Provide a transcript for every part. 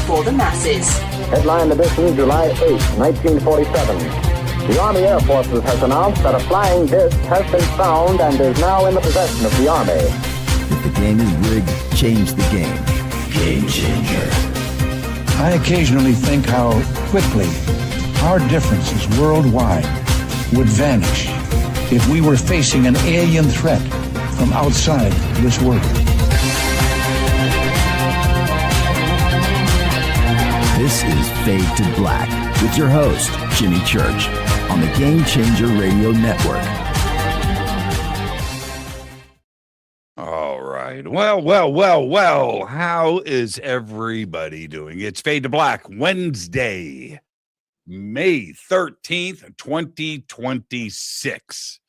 for the masses. Headline edition, July 8, 1947. The Army Air Forces has announced that a flying disc has been found and is now in the possession of the Army. If the game is rigged, change the game. Game changer. I occasionally think how quickly our differences worldwide would vanish if we were facing an alien threat from outside this world. This is Fade to Black with your host, Jimmy Church, on the Game Changer Radio Network. All right. Well. How is everybody doing? It's Fade to Black, Wednesday, May 13th, 2026.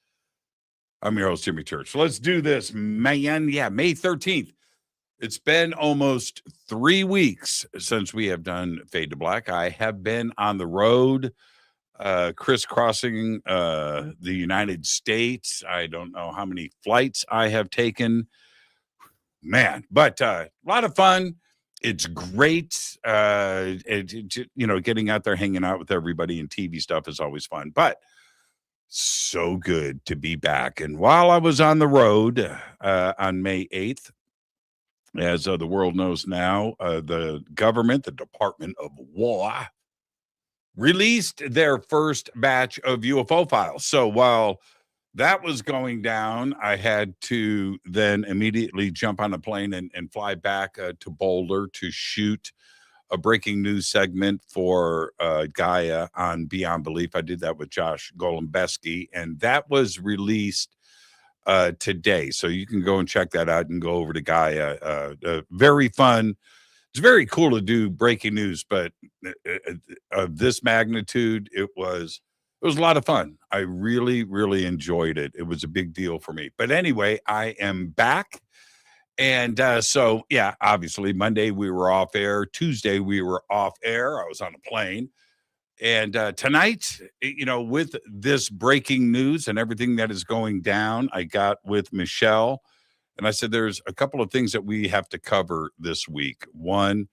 I'm your host, Jimmy Church. Let's do this, man. Yeah, May 13th. It's been almost 3 weeks since we have done Fade to Black. I have been on the road, crisscrossing the United States. I don't know how many flights I have taken, man, but a lot of fun. It's great. Getting out there, hanging out with everybody, and TV stuff is always fun, but so good to be back. And while I was on the road on May 8th, as the world knows now, the government, the Department of War, released their first batch of UFO files. So while that was going down, I had to then immediately jump on a plane and fly back to Boulder to shoot a breaking news segment for Gaia on Beyond Belief. I did that with Josh Golembeski, and that was released today. So you can go and check that out and go over to Gaia. Very fun. It's very cool to do breaking news, but of this magnitude, it was a lot of fun. I really, really enjoyed it. It was a big deal for me. But anyway, I am back. And so, yeah, obviously Monday we were off air. Tuesday we were off air. I was on a plane. And tonight, with this breaking news and everything that is going down, I got with Michelle and I said, there's a couple of things that we have to cover this week. One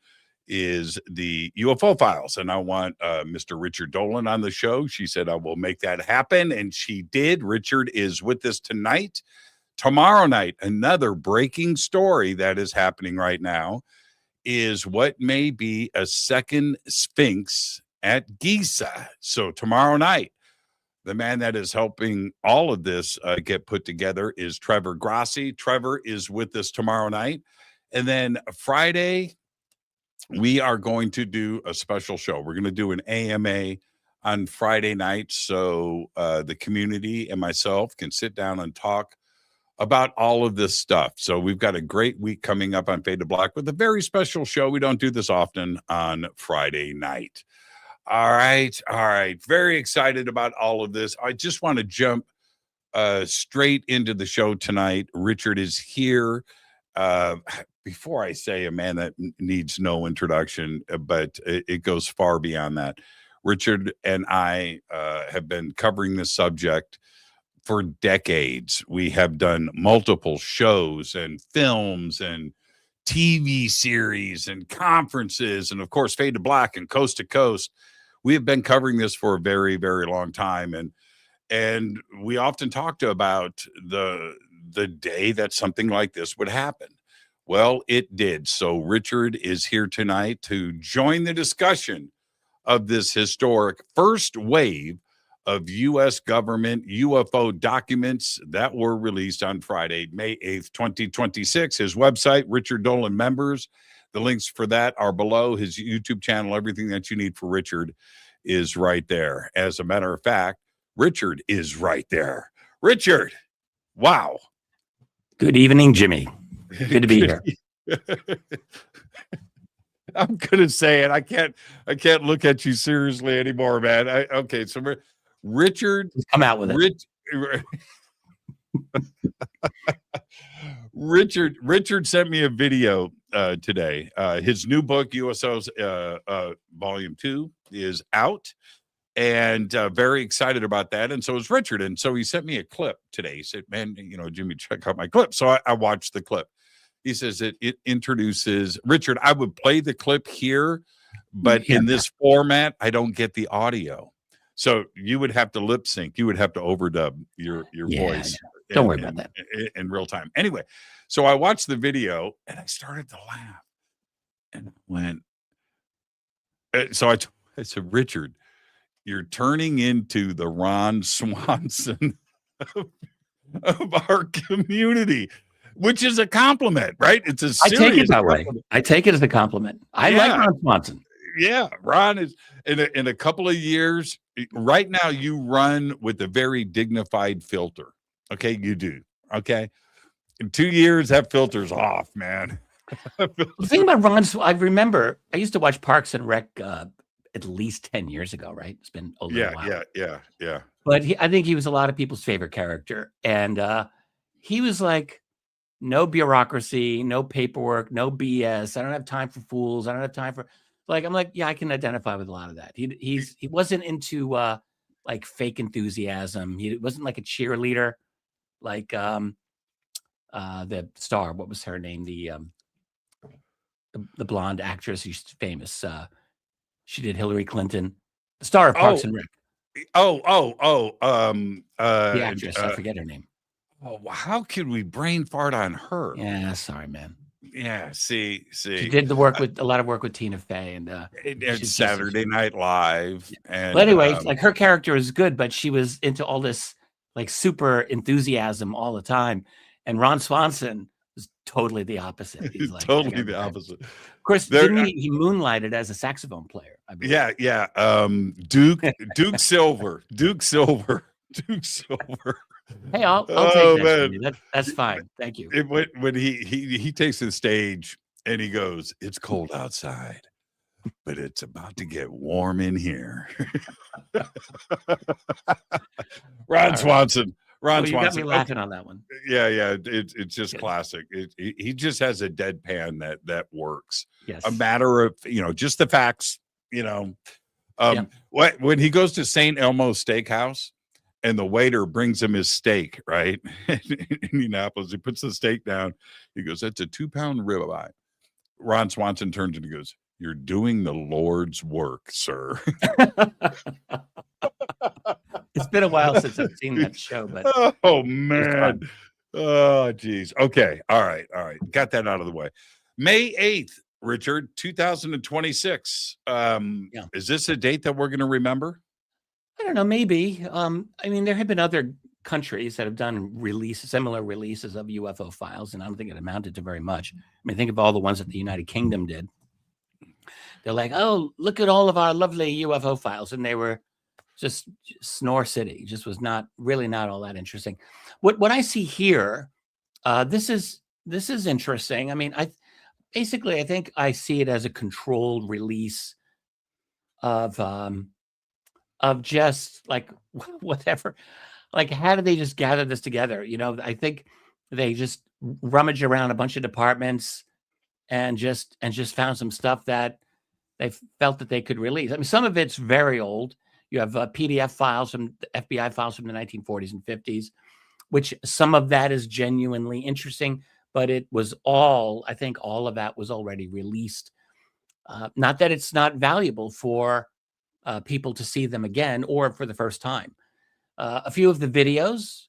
is the UFO files, and I want Mr. Richard Dolan on the show. She said, I will make that happen, and she did. Richard is with us tonight. Tomorrow night, another breaking story that is happening right now is what may be a second Sphinx at Giza. So tomorrow night, the man that is helping all of this get put together is Trevor Grassi. Trevor is with us tomorrow night. And then Friday, we are going to do a special show. We're going to do an AMA on Friday night so the community and myself can sit down and talk about all of this stuff. So we've got a great week coming up on Fade to Black with a very special show. We don't do this often on Friday night. All right. Very excited about all of this. I just want to jump straight into the show tonight. Richard is here. Before I say a man that needs no introduction, but it goes far beyond that. Richard and I have been covering this subject for decades. We have done multiple shows and films and TV series and conferences, and of course, Fade to Black and Coast to Coast. We have been covering this for a very, very long time. And we often talked about the day that something like this would happen. Well, it did. So Richard is here tonight to join the discussion of this historic first wave of US government UFO documents that were released on Friday, May 8th, 2026. His website, Richard Dolan Members. The links for that are below. His YouTube channel, everything that you need for Richard is right there. As a matter of fact, Richard is right there. Richard, wow. Good evening, Jimmy. Good to be here. I'm gonna say it. I can't look at you seriously anymore, man. Okay, so Richard, come out with it. Richard sent me a video today. His new book, USOs Volume 2, is out, and very excited about that. And so is Richard. And so he sent me a clip today. He said, man, Jimmy, check out my clip. So I watched the clip. He says it introduces Richard. I would play the clip here, but Yeah. in this format, I don't get the audio. So you would have to lip sync. You would have to overdub your voice. Don't worry about that. In real time. Anyway, so I watched the video and I started to laugh and went. So I said, Richard, you're turning into the Ron Swanson of our community, which is a compliment, right? It's a serious I take it that way. compliment. I take it as a compliment. I like Ron Swanson. Yeah, Ron is in a couple of years. Right now, you run with a very dignified filter. Okay, you do. Okay, in 2 years, that filter's off, man. The thing about Ron, I remember I used to watch Parks and Rec at least 10 years ago, right? It's been a little while. Yeah. But I think he was a lot of people's favorite character. And he was like, no bureaucracy, no paperwork, no BS. I don't have time for fools. I don't have time for I'm like, yeah, I can identify with a lot of that. He wasn't into like fake enthusiasm. He wasn't like a cheerleader, like the star. What was her name? The blonde actress. She's famous. She did Hillary Clinton. The star of Parks and Rec. The actress. I forget her name. Oh, how could we brain fart on her? Yeah, sorry, man. Yeah, see. She did a lot of work with Tina Fey and Saturday Night Live. And, but anyway, like her character is good, but she was into all this like super enthusiasm all the time. And Ron Swanson was totally the opposite. He's like, totally the opposite. Of course, didn't he moonlighted as a saxophone player? I believe. Yeah. Duke Silver. Hey, I'll take that. That's fine. Thank you. When he takes the stage and he goes, "It's cold outside, but it's about to get warm in here." Ron Swanson. You got me laughing on that one. Yeah. It's just classic. He just has a deadpan that works. Yes. A matter of just the facts. When he goes to St. Elmo's Steakhouse. And the waiter brings him his steak, right? In Indianapolis, he puts the steak down. He goes, "That's a 2-pound ribeye." Ron Swanson turns and he goes, "You're doing the Lord's work, sir." It's been a while since I've seen that show, but oh man, oh geez. Okay, all right. Got that out of the way. May 8th, Richard, 2026. Is this a date that we're going to remember? I don't know, maybe. I mean, there have been other countries that have done similar releases of UFO files, and I don't think it amounted to very much. I mean, think of all the ones that the United Kingdom did. They're like, "Oh, look at all of our lovely UFO files," and they were just snore city. Just was not all that interesting. What I see here, this is interesting. I mean, I think I see it as a controlled release of just like whatever, like how did they just gather this together? I think they just rummage around a bunch of departments and just found some stuff that they felt that they could release. I mean, some of it's very old. You have PDF files from FBI files from the 1940s and 50s, which some of that is genuinely interesting, but it was I think all of that was already released. Not that it's not valuable for people to see them again or for the first time. A few of the videos,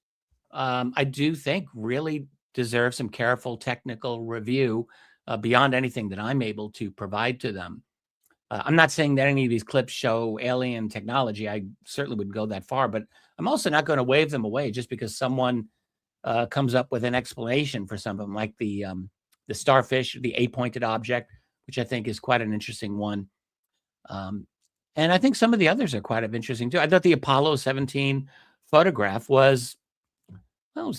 I do think really deserve some careful technical review beyond anything that I'm able to provide to them. I'm not saying that any of these clips show alien technology. I certainly wouldn't go that far, but I'm also not going to wave them away just because someone comes up with an explanation for some of them, like the starfish, the 8-pointed object, which I think is quite an interesting one. And I think some of the others are quite interesting too. I thought the Apollo 17 photograph was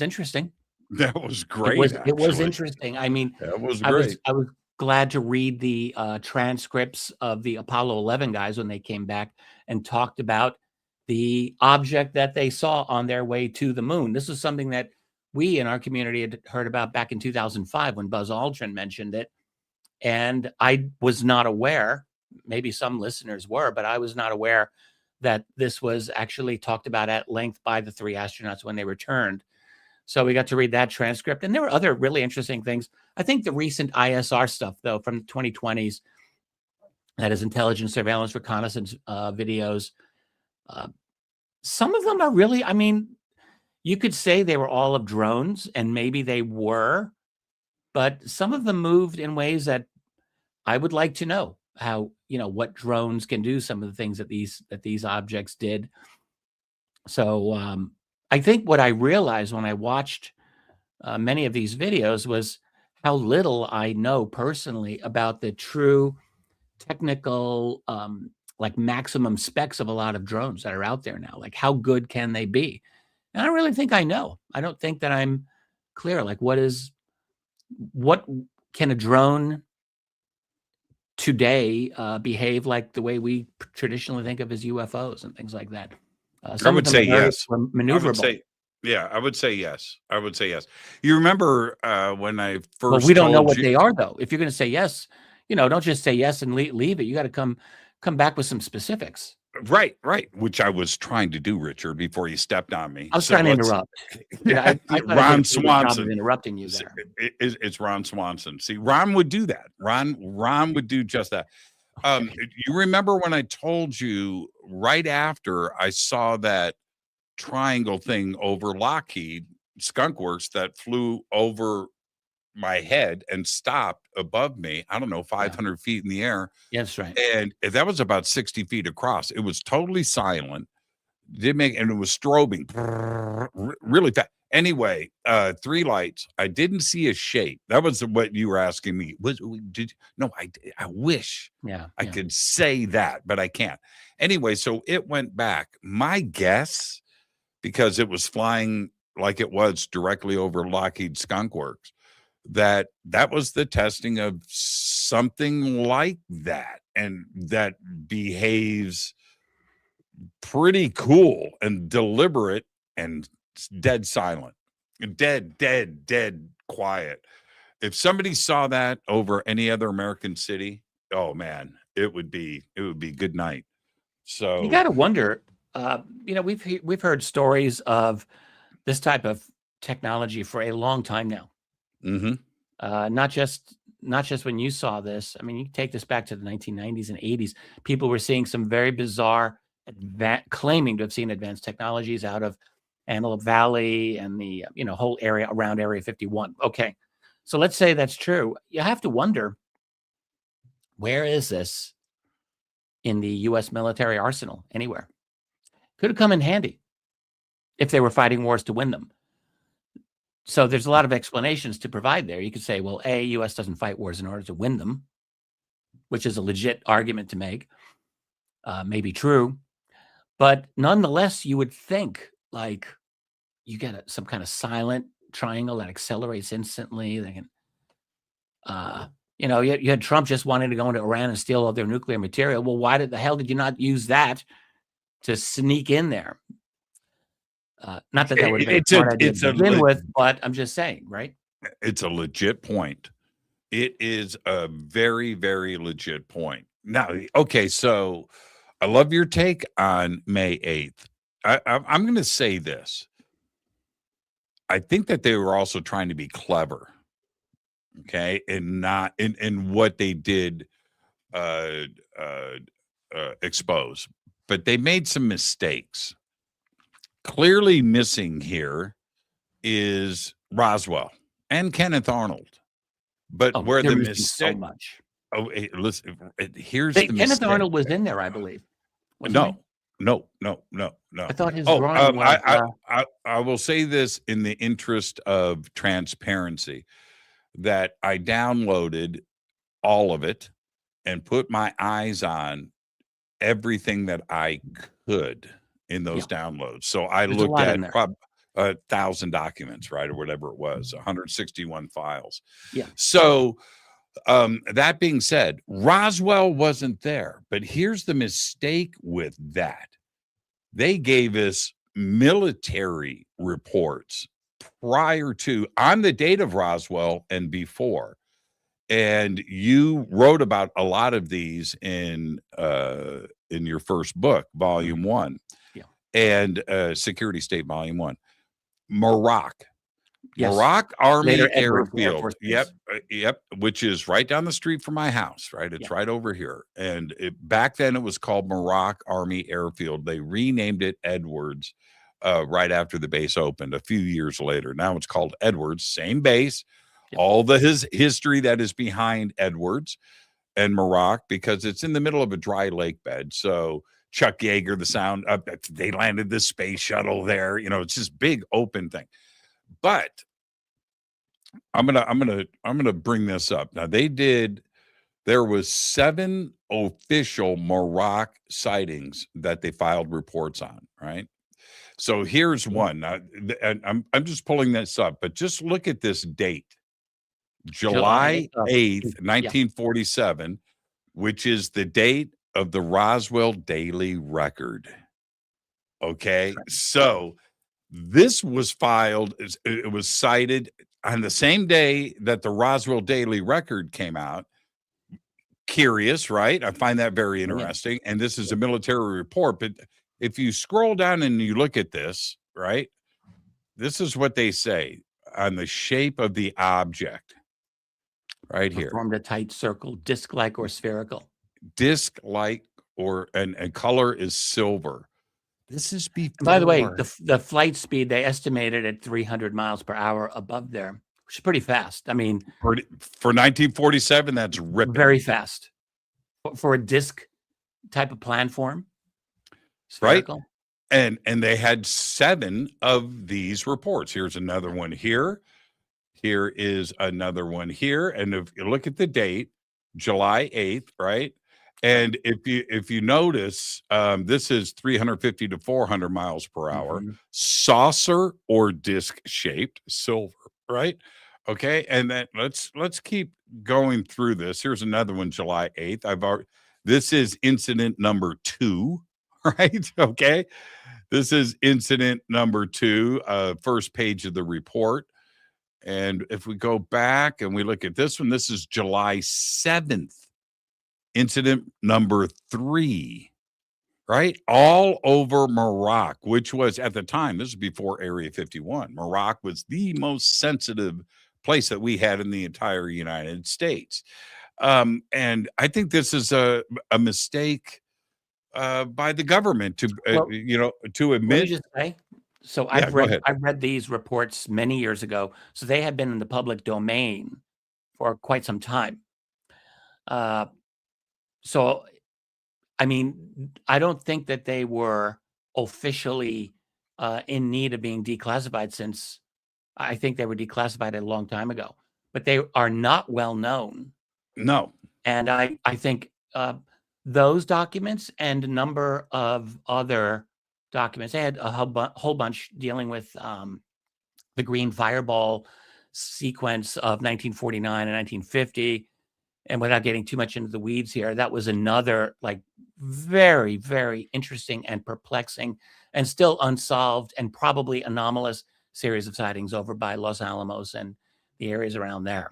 interesting. That was great. It was interesting. I mean, that was great. I was glad to read the transcripts of the Apollo 11 guys when they came back and talked about the object that they saw on their way to the moon. This is something that we in our community had heard about back in 2005 when Buzz Aldrin mentioned it. And I was not aware, maybe some listeners were, but I was not aware that this was actually talked about at length by the 3 astronauts when they returned. So we got to read that transcript. And there were other really interesting things. I think the recent ISR stuff, though, from the 2020s, that is intelligence, surveillance, reconnaissance videos. Some of them are really, I mean, you could say they were all of drones, and maybe they were, but some of them moved in ways that I would like to know how, what drones can do, some of the things that these objects did. So I think what I realized when I watched many of these videos was how little I know personally about the true technical, like maximum specs of a lot of drones that are out there now. Like, how good can they be? And I don't really think I know. I don't think that I'm clear. Like, what can a drone today behave like the way we traditionally think of as UFOs and things like that? I would say yes. Maneuverable. I would say yes. I would say yes. You remember when I first? Well, we don't know what they are, though. If you're going to say yes, don't just say yes and leave it. You got to come back with some specifics. Right. Which I was trying to do, Richard, before you stepped on me. I was trying to interrupt. Ron Swanson interrupting you there. It's Ron Swanson. See, Ron would do that. Ron would do just that. You remember when I told you right after I saw that triangle thing over Lockheed Skunk Works that flew over my head and stopped above me, I don't know, 500 feet in the air. Yeah, that's right. And that was about 60 feet across. It was totally silent. And it was strobing really fast. Anyway, 3 lights. I didn't see a shape. That was what you were asking me. I wish I could say that, but I can't. Anyway, so it went back. My guess, because it was flying like it was directly over Lockheed Skunk Works, that was the testing of something like that, and that behaves pretty cool and deliberate and dead silent, dead quiet. If somebody saw that over any other American city, oh man, it would be good night. So you got to wonder, we've heard stories of this type of technology for a long time now. Mm-hmm. Not just when you saw this. I mean, you take this back to the 1990s and 80s. People were seeing some very bizarre, claiming to have seen advanced technologies out of Antelope Valley and the whole area around Area 51. Okay, so let's say that's true. You have to wonder, where is this in the U.S. military arsenal? Anywhere. Could have come in handy if they were fighting wars to win them. So there's a lot of explanations to provide there. You could say, well, U.S. doesn't fight wars in order to win them, which is a legit argument to make. Maybe true. But nonetheless, you would think, like, you get some kind of silent triangle that accelerates instantly. They can, you had Trump just wanting to go into Iran and steal all their nuclear material. Well, why the hell did you not use that to sneak in there? Not that would be to begin with, but I'm just saying, right? It's a legit point. It is a very, very legit point. Now, okay, so I love your take on May 8th. I'm going to say this. I think that they were also trying to be clever, okay, and not in what they did expose, but they made some mistakes. Clearly missing here is Roswell and Kenneth Arnold, but where the mistake so much. Oh, hey, listen. Here's the Kenneth Arnold was in there, I believe. No. I thought his drawing was. I will say this in the interest of transparency, that I downloaded all of it and put my eyes on everything that I could in those downloads. So I looked at probably 1,000 documents, right, or whatever it was, 161 files. Yeah. So that being said, Roswell wasn't there, but here's the mistake with that. They gave us military reports prior to, on the date of Roswell and before. And you wrote about a lot of these in your first book, Volume 1. Yeah. And Security State, Volume 1. Morocco. Yes. Muroc Army Later Edwards Air Airfield. Force Yep, Base. yep, which is right down the street from my house, right? It's Yeah. right over here. And back then it was called Muroc Army Airfield. They renamed it Edwards right after the base opened a few years later. Now it's called Edwards, same base. Yep. All the history that is behind Edwards and Muroc, because it's in the middle of a dry lake bed. So Chuck Yeager, the sound, they landed the space shuttle there. You know, it's this big open thing. But I'm gonna bring this up. Now there was 7 official Muroc sightings that they filed reports on, right? So here's one. And I'm just pulling this up, but just look at this date. July 8th, 1947, which is the date of the Roswell Daily Record. Okay. So this was filed, it was cited on the same day that the Roswell Daily Record came out. Curious, right? I find that very interesting. And this is a military report. But if you scroll down and you look at this, right, this is what they say on the shape of the object right here. Formed a tight circle, disc-like or spherical. Disc-like, and color is silver. This is before. And by the way, the flight speed, they estimated at 300 miles per hour above there, which is pretty fast. I mean, for 1947, that's ripping. Very fast for a disc type of planform. Spherical. Right. And they had 7 of these reports. Here's another one here. Here is another one here. And if you look at the date, July 8th, right? And if you notice, this is 350 to 400 miles per hour, saucer or disc shaped, silver, right? Okay, and then let's keep going through this. Here's another one, July 8th. This is incident number 2, right? Okay, this is incident number 2, first page of the report. And if we go back and we look at this one, this is July 7th. Incident number 3, right? All over Muroc, which was at the time, this is before Area 51. Muroc was the most sensitive place that we had in the entire United States. And I think this is a mistake by the government to, to admit. Let me just say, so I've read these reports many years ago. So they have been in the public domain for quite some time. So, I mean, I don't think that they were officially in need of being declassified, since I think they were declassified a long time ago. But they are not well known. No. And I think those documents and a number of other documents, they had a whole bunch dealing with the green fireball sequence of 1949 and 1950. And without getting too much into the weeds here, that was another very, very interesting and perplexing and still unsolved and probably anomalous series of sightings over by Los Alamos and the areas around there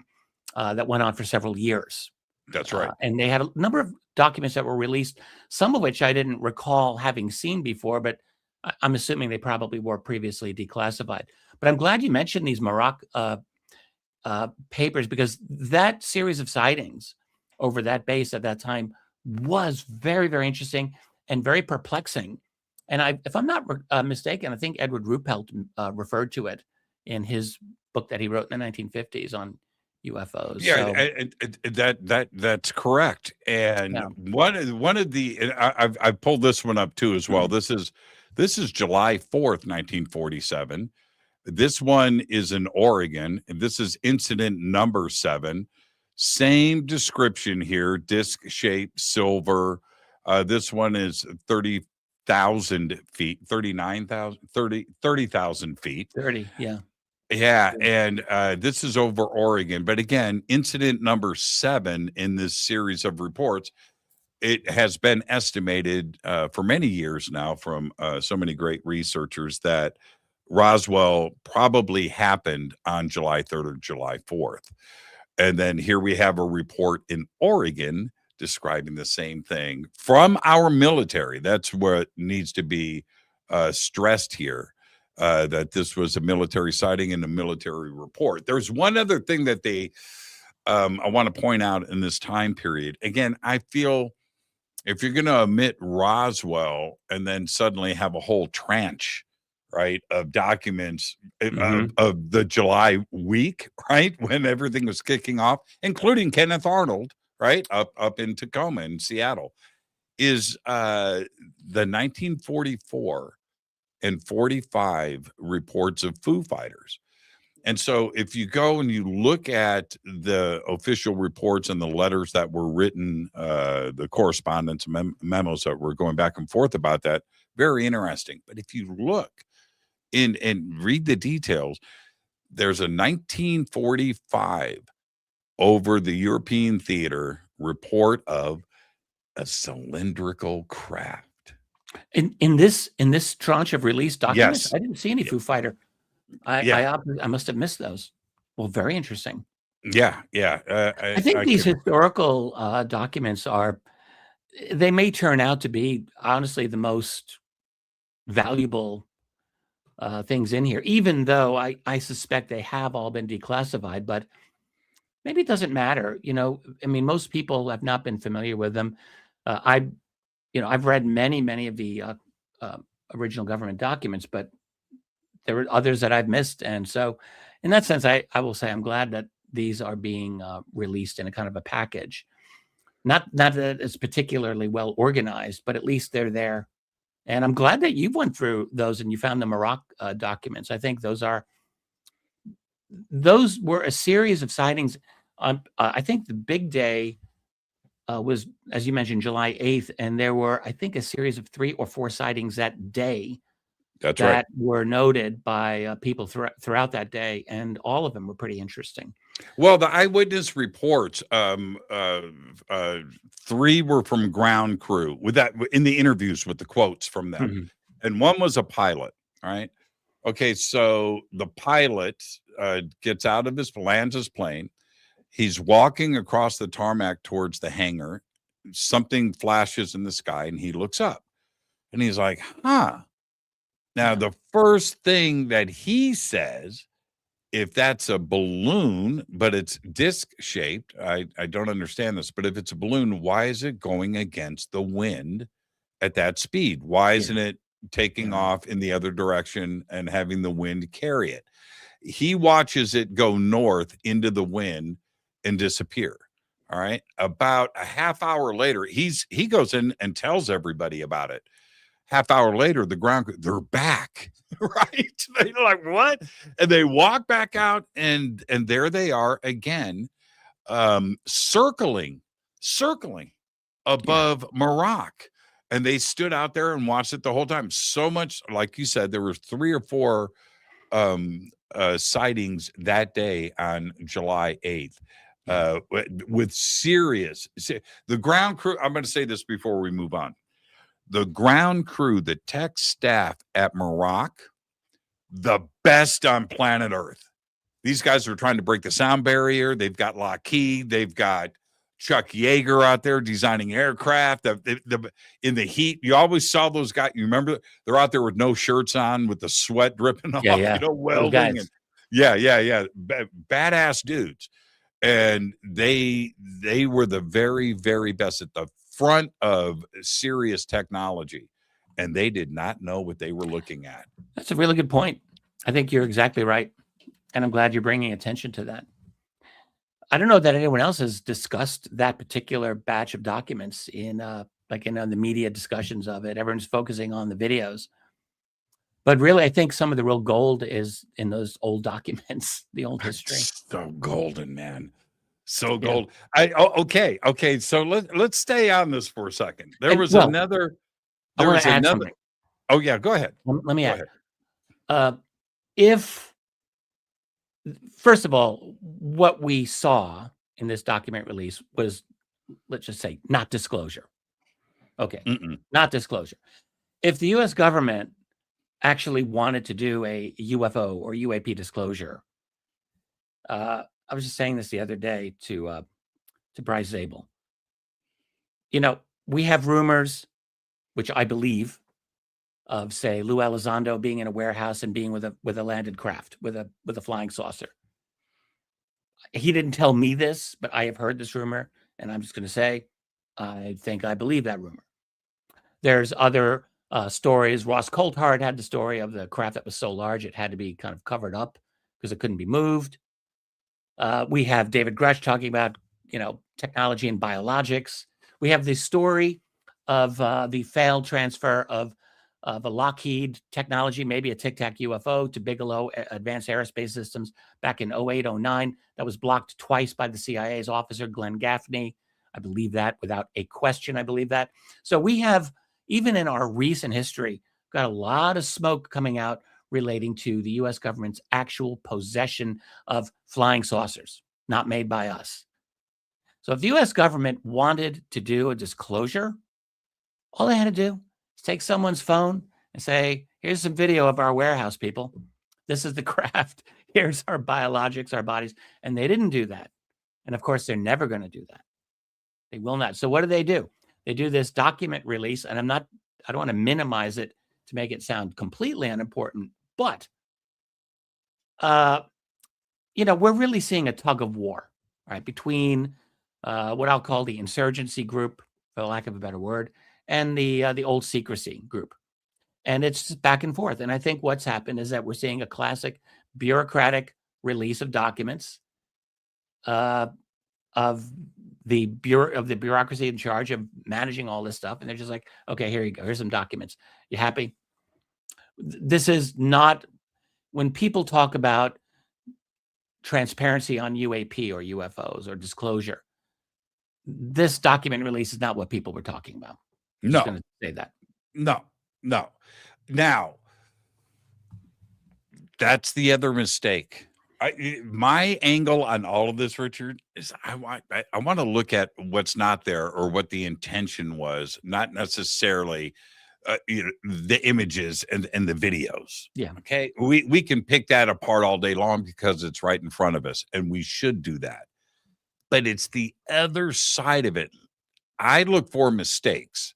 that went on for several years. That's right. And they had a number of documents that were released, some of which I didn't recall having seen before, but I'm assuming they probably were previously declassified. But I'm glad you mentioned these Muroc papers, because that series of sightings over that base at that time was very, very interesting and very perplexing. And if I'm not mistaken, I think Edward Ruppelt referred to it in his book that he wrote in the 1950s on UFOs. Yeah, that's correct. And one of the, I've pulled this one up too as well. This is July 4th, 1947. This one is in Oregon. This is incident number 7. Same description here, disc shape, silver. This one is 30,000 feet, 39,000, 30,000 feet. 30, yeah. Yeah, and this is over Oregon. But again, incident number 7 in this series of reports, it has been estimated for many years now from so many great researchers that Roswell probably happened on July 3rd or July 4th. And then here we have a report in Oregon describing the same thing from our military. That's what needs to be stressed here. that this was a military sighting and a military report. There's one other thing that they, I want to point out in this time period. Again, I feel if you're going to omit Roswell and then suddenly have a whole tranche, right, of documents of the July week, right, when everything was kicking off, including Kenneth Arnold, right, up in Tacoma in Seattle, is the 1944 and 45 reports of Foo Fighters. And so if you go and you look at the official reports and the letters that were written, the correspondence memos that were going back and forth about that, very interesting. But if you look in and read the details, there's a 1945 over the European theater report of a cylindrical craft. In this tranche of released documents, Yes. I didn't see any Foo Fighter. I must have missed those. Well, very interesting. Yeah. I think these historical documents they may turn out to be honestly the most valuable things in here, even though I suspect they have all been declassified, but maybe it doesn't matter. You know, I mean, most people have not been familiar with them. I've read many of the original government documents, but there were others that I've missed. And so in that sense, I will say I'm glad that these are being released in a kind of a package. Not that it's particularly well organized, but at least they're there. And I'm glad that you went through those and you found the Morocco documents. I think those were a series of sightings. I think the big day was, as you mentioned, July 8th. And there were, I think, a series of 3 or 4 sightings that day. That's right. That were noted by people throughout that day. And all of them were pretty interesting. Well, the eyewitness reports, 3 were from ground crew with that in the interviews with the quotes from them. And 1 was a pilot. All right. Okay. So the pilot gets out of lands his plane. He's walking across the tarmac towards the hangar. Something flashes in the sky and he looks up and he's like, huh. Now, the first thing that he says, if that's a balloon, but it's disc shaped, I don't understand this, but if it's a balloon, why is it going against the wind at that speed? Why isn't it taking off in the other direction and having the wind carry it? He watches it go north into the wind and disappear. All right. About a half hour later, he goes in and tells everybody about it. Half hour later, they're back, right? They're like, what? And they walk back out and there they are again, circling above Morocco. And they stood out there and watched it the whole time. So much, like you said, there were 3 or 4 sightings that day on July 8th. With the ground crew. I'm going to say this before we move on. The ground crew, the tech staff at Morocco, the best on planet Earth. These guys are trying to break the sound barrier. They've got Lockheed. They've got Chuck Yeager out there designing aircraft. In the heat, you always saw those guys. You remember they're out there with no shirts on, with the sweat dripping off. Yeah. Welding. And, badass dudes. And they were the very, very best at the front of serious technology, and they did not know what they were looking at. That's a really good point. I think you're exactly right, and I'm glad you're bringing attention to that. I don't know that anyone else has discussed that particular batch of documents in the media discussions of it. Everyone's focusing on the videos, but really, I think some of the real gold is in those old documents, the old history. So golden, man. So gold. Okay. So let's stay on this for a second. There was another. Something. Oh yeah, go ahead. Let me add. If first of all, what we saw in this document release was, let's just say, not disclosure. Okay, not disclosure. If the U.S. government actually wanted to do a UFO or UAP disclosure, I was just saying this the other day to Bryce Zabel. You know, we have rumors, which I believe, of say Lou Elizondo being in a warehouse and being with a landed craft with a flying saucer. He didn't tell me this, but I have heard this rumor, and I'm just going to say, I think I believe that rumor. There's other stories. Ross Coulthard had the story of the craft that was so large it had to be kind of covered up because it couldn't be moved. We have David Grush talking about, technology and biologics. We have the story of the failed transfer of a Lockheed technology, maybe a Tic Tac UFO to Bigelow Advanced Aerospace Systems back in 08, 09. That was blocked twice by the CIA's officer, Glenn Gaffney. I believe that without a question. I believe that. So we have, even in our recent history, got a lot of smoke coming out relating to the U.S. government's actual possession of flying saucers, not made by us. So if the U.S. government wanted to do a disclosure, all they had to do is take someone's phone and say, here's some video of our warehouse, people. This is the craft. Here's our biologics, our bodies. And they didn't do that. And of course, they're never going to do that. They will not. So what do? They do this document release, and I don't want to minimize it to make it sound completely unimportant, but, we're really seeing a tug of war, right, between what I'll call the insurgency group, for lack of a better word, and the old secrecy group. And it's back and forth. And I think what's happened is that we're seeing a classic bureaucratic release of documents of the bureaucracy in charge of managing all this stuff. And they're just like, okay, here you go. Here's some documents. You happy? This is not, when people talk about transparency on UAP or UFOs or disclosure, this document release is not what people were talking about. I'm just going to say that. No. Now, that's the other mistake. My angle on all of this, Richard, is I want to look at what's not there or what the intention was, not necessarily the images and the videos. Yeah. Okay. We can pick that apart all day long because it's right in front of us, and we should do that. But it's the other side of it. I look for mistakes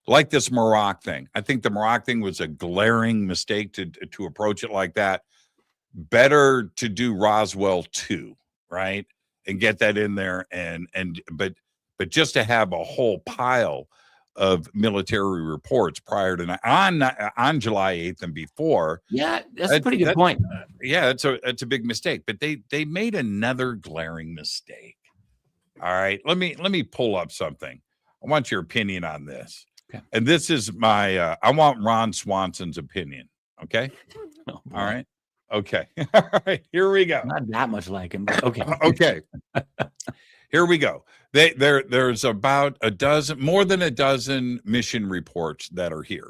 like this Morocco thing. I think the Morocco thing was a glaring mistake to approach it like that. Better to do Roswell 2, right? And get that in there but just to have a whole pile of military reports prior to on July 8th and before. Yeah, that's a pretty good point. Yeah, it's a big mistake, but they made another glaring mistake. All right, let me pull up something. I want your opinion on this. Okay. And this is my I want Ron Swanson's opinion. Okay. Oh, all right. Okay. All right. Here we go. Not that much like him, but okay. Okay. Here we go. There's about more than a dozen mission reports that are here.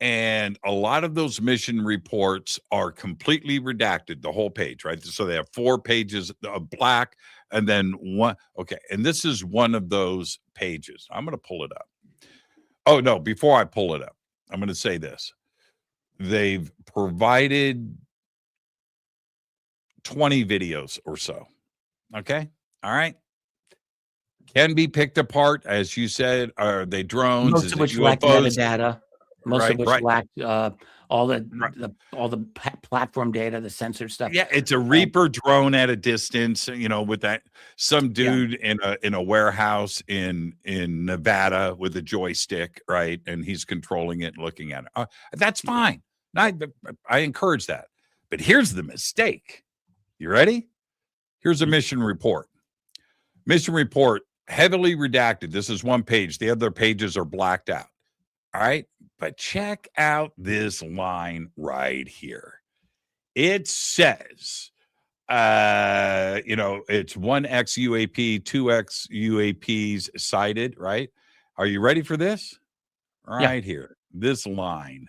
And a lot of those mission reports are completely redacted, the whole page, right? So they have 4 pages of black and then one. Okay. And this is one of those pages. I'm going to pull it up. Oh, no. Before I pull it up, I'm going to say this. They've provided 20 videos or so. Okay. All right. Can be picked apart, as you said. Are they drones? Most of which lack metadata. Most of which lack all the platform data, the sensor stuff. Yeah, it's a Reaper drone at a distance. With that some dude in a warehouse in Nevada with a joystick, right? And he's controlling it, and looking at it. That's fine. I encourage that. But here's the mistake. You ready? Here's a mission report. Mission report, heavily redacted. This is one page. The other pages are blacked out. All right. But check out this line right here. It says, it's 1X UAP, 2X UAPs sighted, right? Are you ready for this? Right here. This line.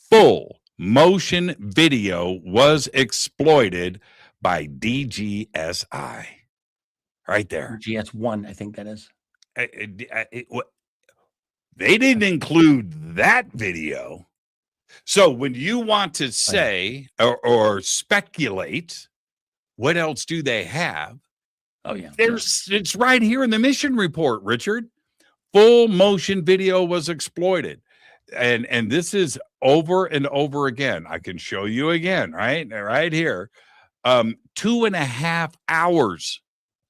Full motion video was exploited by DGSI. Right there. GS1, I think that is. They didn't include that video. So when you want to say or speculate, what else do they have? Oh, yeah. It's right here in the mission report, Richard. Full motion video was exploited. and this is over and over again. I can show you again, right here. 2.5 hours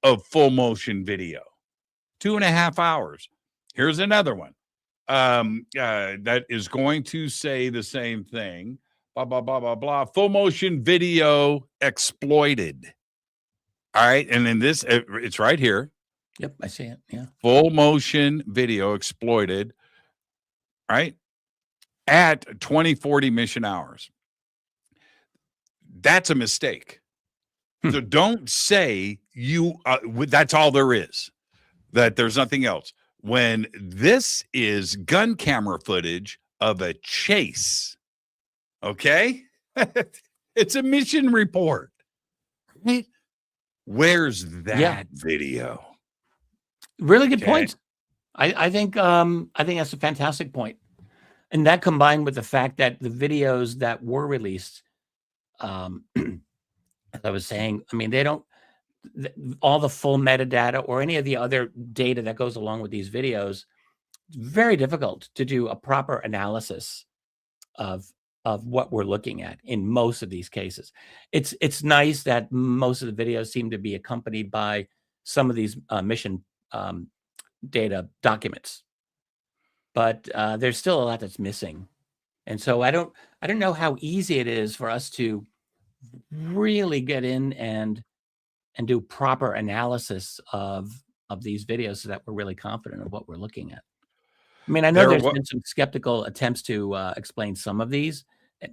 of full motion video. 2.5 hours. Here's another one that is going to say the same thing. Blah, blah, blah, blah, blah. Full motion video exploited. All right. And then this, it's right here. Yep, I see it. Yeah. Full motion video exploited, right? At 2040 mission hours. That's a mistake. So don't say that's all there is, that there's nothing else. When this is gun camera footage of a chase, okay? It's a mission report. Right? Where's that video? Really good points. I think that's a fantastic point. And that combined with the fact that the videos that were released, as I was saying, I mean, they don't, all the full metadata or any of the other data that goes along with these videos, it's very difficult to do a proper analysis of what we're looking at in most of these cases. It's nice that most of the videos seem to be accompanied by some of these mission data documents, but there's still a lot that's missing. And so I don't know how easy it is for us to really get in and do proper analysis of these videos so that we're really confident of what we're looking at. I mean, I know there's been some skeptical attempts to explain some of these,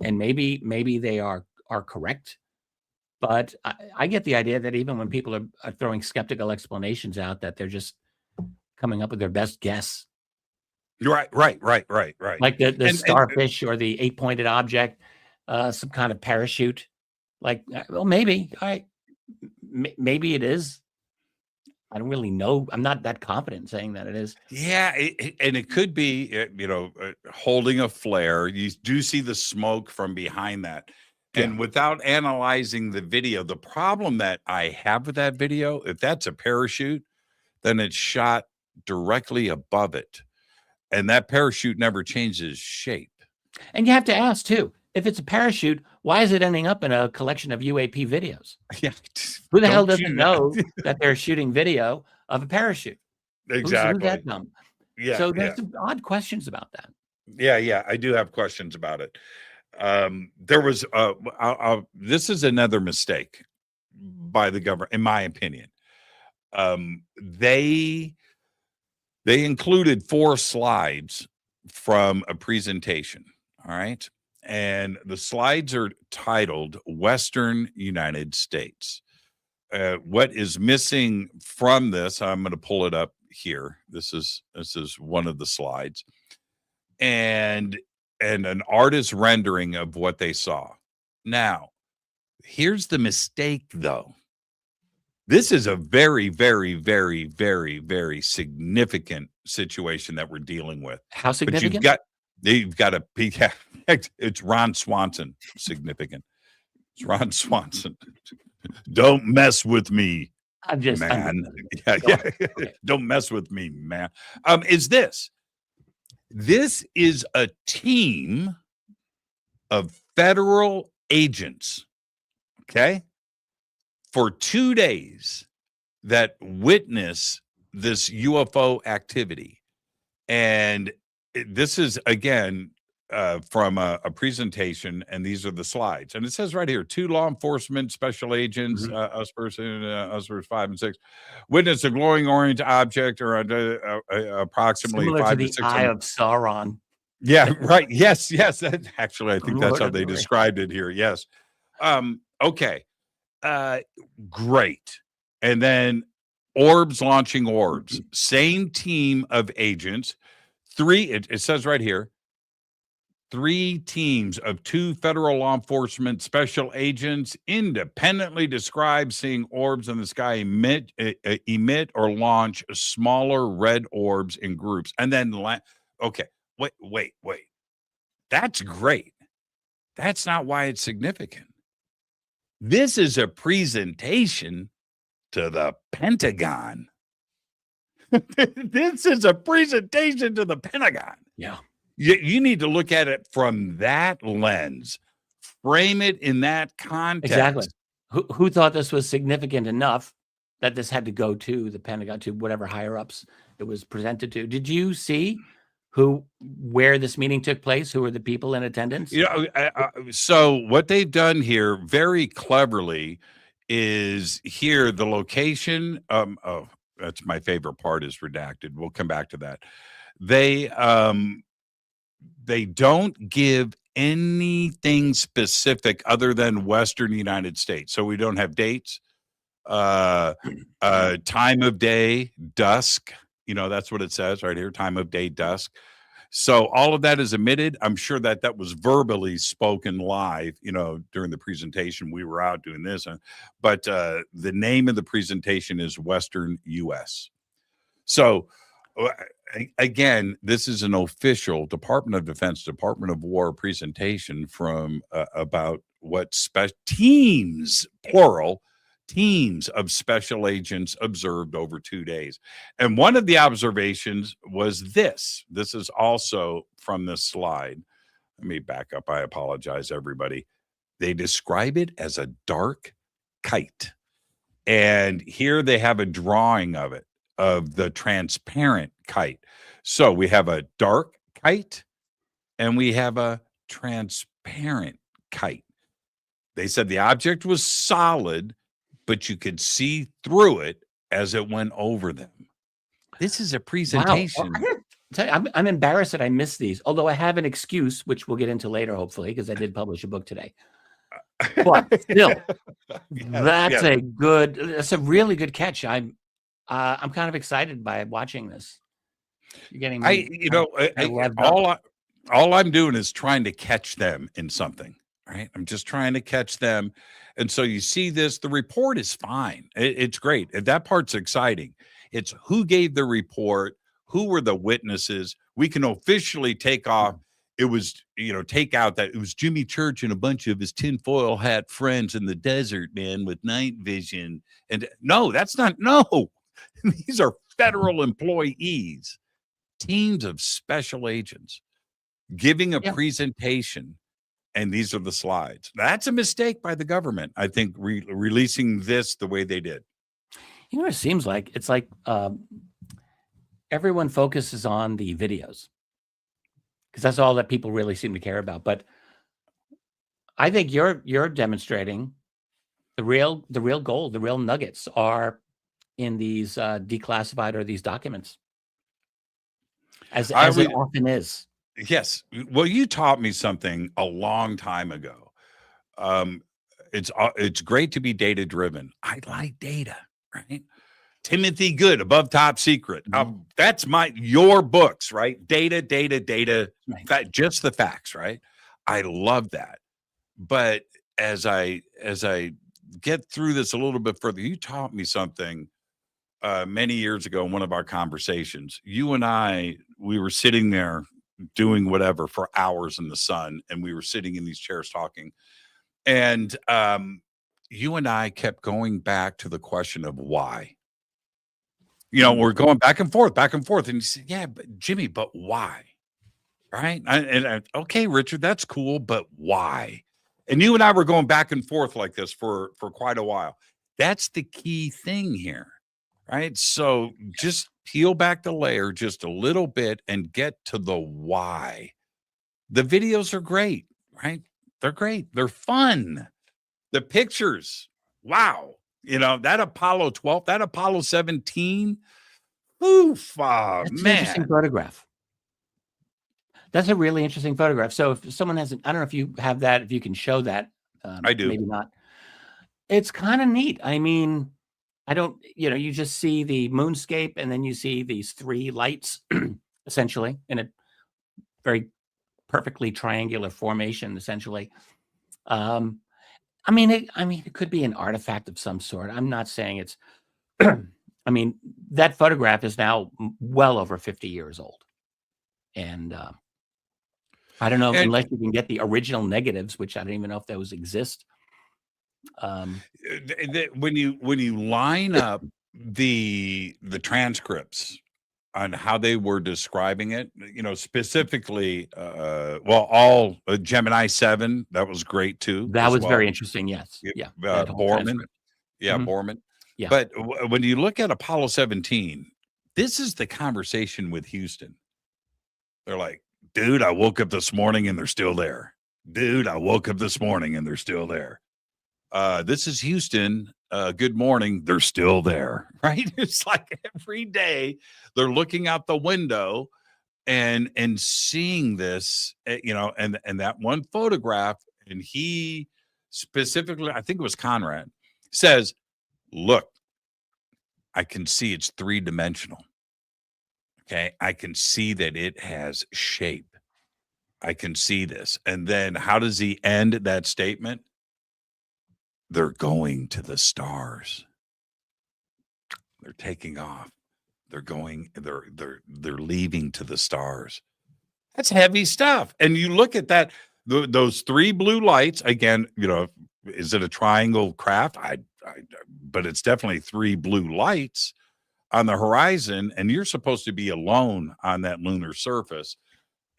and maybe they are correct, but I get the idea that even when people are throwing skeptical explanations out, that they're just coming up with their best guess. Right. Like the starfish or the 8-pointed object, some kind of parachute. Like, well, maybe, all right, maybe it is. I don't really know. I'm not that confident in saying that it is. Yeah, and it could be, holding a flare. You do see the smoke from behind that. And without analyzing the video, the problem that I have with that video, if that's a parachute, then it's shot directly above it. And that parachute never changes shape. And you have to ask, too, if it's a parachute, why is it ending up in a collection of UAP videos? Yeah. Who the hell doesn't know that they're shooting video of a parachute? Exactly. Who's that dumb? Yeah. So there's some odd questions about that. Yeah. I do have questions about it. There was this is another mistake by the government, in my opinion. They included 4 slides from a presentation. All right. And the slides are titled Western United States. What is missing from this, I'm going to pull it up here. This is one of the slides. And an artist rendering of what they saw. Now, here's the mistake, though. This is a very, very, very, very, very significant situation that we're dealing with. How significant? But you've got to be. It's Ron Swanson significant. It's Ron Swanson. Don't mess with me, man. Okay. Don't mess with me, man. This is a team of federal agents, okay, for 2 days that witness this UFO activity. And this is, again, from a presentation, and these are the slides. And it says right here, 2 law enforcement special agents, us versus 5 and 6, witness a glowing orange object or approximately similar 5 to to 6 the eye of Sauron. Yeah, right. Yes. Actually, I think that's how they described it here. Yes. Okay. Great. And then orbs launching orbs. Same team of agents. 3, it says right here, 3 teams of 2 federal law enforcement special agents independently describe seeing orbs in the sky emit or launch smaller red orbs in groups. And then, okay, wait. That's great. That's not why it's significant. This is a presentation to the Pentagon. This is a presentation to the Pentagon. Yeah. You need to look at it from that lens, frame it in that context. Exactly. Who thought this was significant enough that this had to go to the Pentagon, to whatever higher ups it was presented to? Did you see where this meeting took place? Who were the people in attendance? So what they've done here very cleverly is here the location. Oh, that's my favorite part, is redacted. We'll come back to that. They don't give anything specific other than Western United States. So we don't have dates, time of day, dusk. That's what it says right here, time of day, dusk. So all of that is omitted. I'm sure that was verbally spoken live, during the presentation. We were out doing this, but the name of the presentation is Western US. So again, this is an official Department of Defense, Department of War presentation from about what teams, plural, teams of special agents observed over 2 days. And one of the observations was this. This is also from this slide. Let me back up. I apologize, everybody. They describe it as a dark kite. And here they have a drawing of it, of the transparent kite. So we have a dark kite and we have a transparent kite. They said the object was solid, but you could see through it as it went over them. This is a presentation. Wow. Well, I'm embarrassed that I missed these, although I have an excuse, which we'll get into later, hopefully, because I did publish a book today. But still, that's a really good catch. I'm kind of excited by watching this. You're getting me. All I'm doing is trying to catch them in something, right? I'm just trying to catch them. And so you see this, the report is fine. It's great. That part's exciting. It's who gave the report, who were the witnesses. We can officially take off. It was, take out that it was Jimmy Church and a bunch of his tinfoil hat friends in the desert, man, with night vision. And no, that's not, no. These are federal employees, teams of special agents giving a presentation. And these are the slides. That's a mistake by the government, I think, releasing this the way they did. It seems like it's like everyone focuses on the videos because that's all that people really seem to care about. But I think you're demonstrating the real gold, the real nuggets are in these declassified or these documents, as it often is. Yes. Well, you taught me something a long time ago. It's great to be data driven. I like data, right? Timothy Good, Above Top Secret. That's your books, right? Data, right. Just the facts, right? I love that. But as I get through this a little bit further, you taught me something many years ago in one of our conversations. You and we were sitting there doing whatever for hours in the sun, and we were sitting in these chairs talking, and you and I kept going back to the question of why. We're going back and forth, and you said, yeah, but Jimmy, but why? Right? Okay, Richard, that's cool, but why? And you and I were going back and forth like this for quite a while. That's the key thing here, right? So just peel back the layer just a little bit and get to the why. The videos are great, right? They're great. They're fun. The pictures, wow. That Apollo 12, that Apollo 17. Oof, That's man. an interesting photograph. That's a really interesting photograph. So if someone hasn't, I don't know if you have that, if you can show that. I do. Maybe not. It's kind of neat. I mean, I don't, you just see the moonscape and then you see these three lights essentially in a very perfectly triangular formation, essentially. I mean, it could be an artifact of some sort. I'm not saying it's, I mean, that photograph is now well over 50 years old. And I don't know, unless you can get the original negatives, which I don't even know if those exist. When you line up the transcripts on how they were describing it, specifically, all Gemini 7, that was great too, That as was very well. interesting. Yes. Yeah. Uh, That whole Borman, transcript. yeah, Mhm. Borman. Yeah. But when you look at Apollo 17, this is the conversation with Houston. They're like, dude, I woke up this morning and they're still there. Dude, I woke up this morning and they're still there. This is Houston. Good morning. They're still there, right? It's like every day they're looking out the window and seeing this, and that one photograph. And he specifically, I think it was Conrad, says, "Look, I can see it's 3-dimensional. Okay, I can see that it has shape. I can see this." And then how does he end that statement? They're going to the stars. They're taking off. They're going, they're leaving to the stars. That's heavy stuff. And you look at that, those 3 blue lights again, is it a triangle craft? But it's definitely 3 blue lights on the horizon, and you're supposed to be alone on that lunar surface.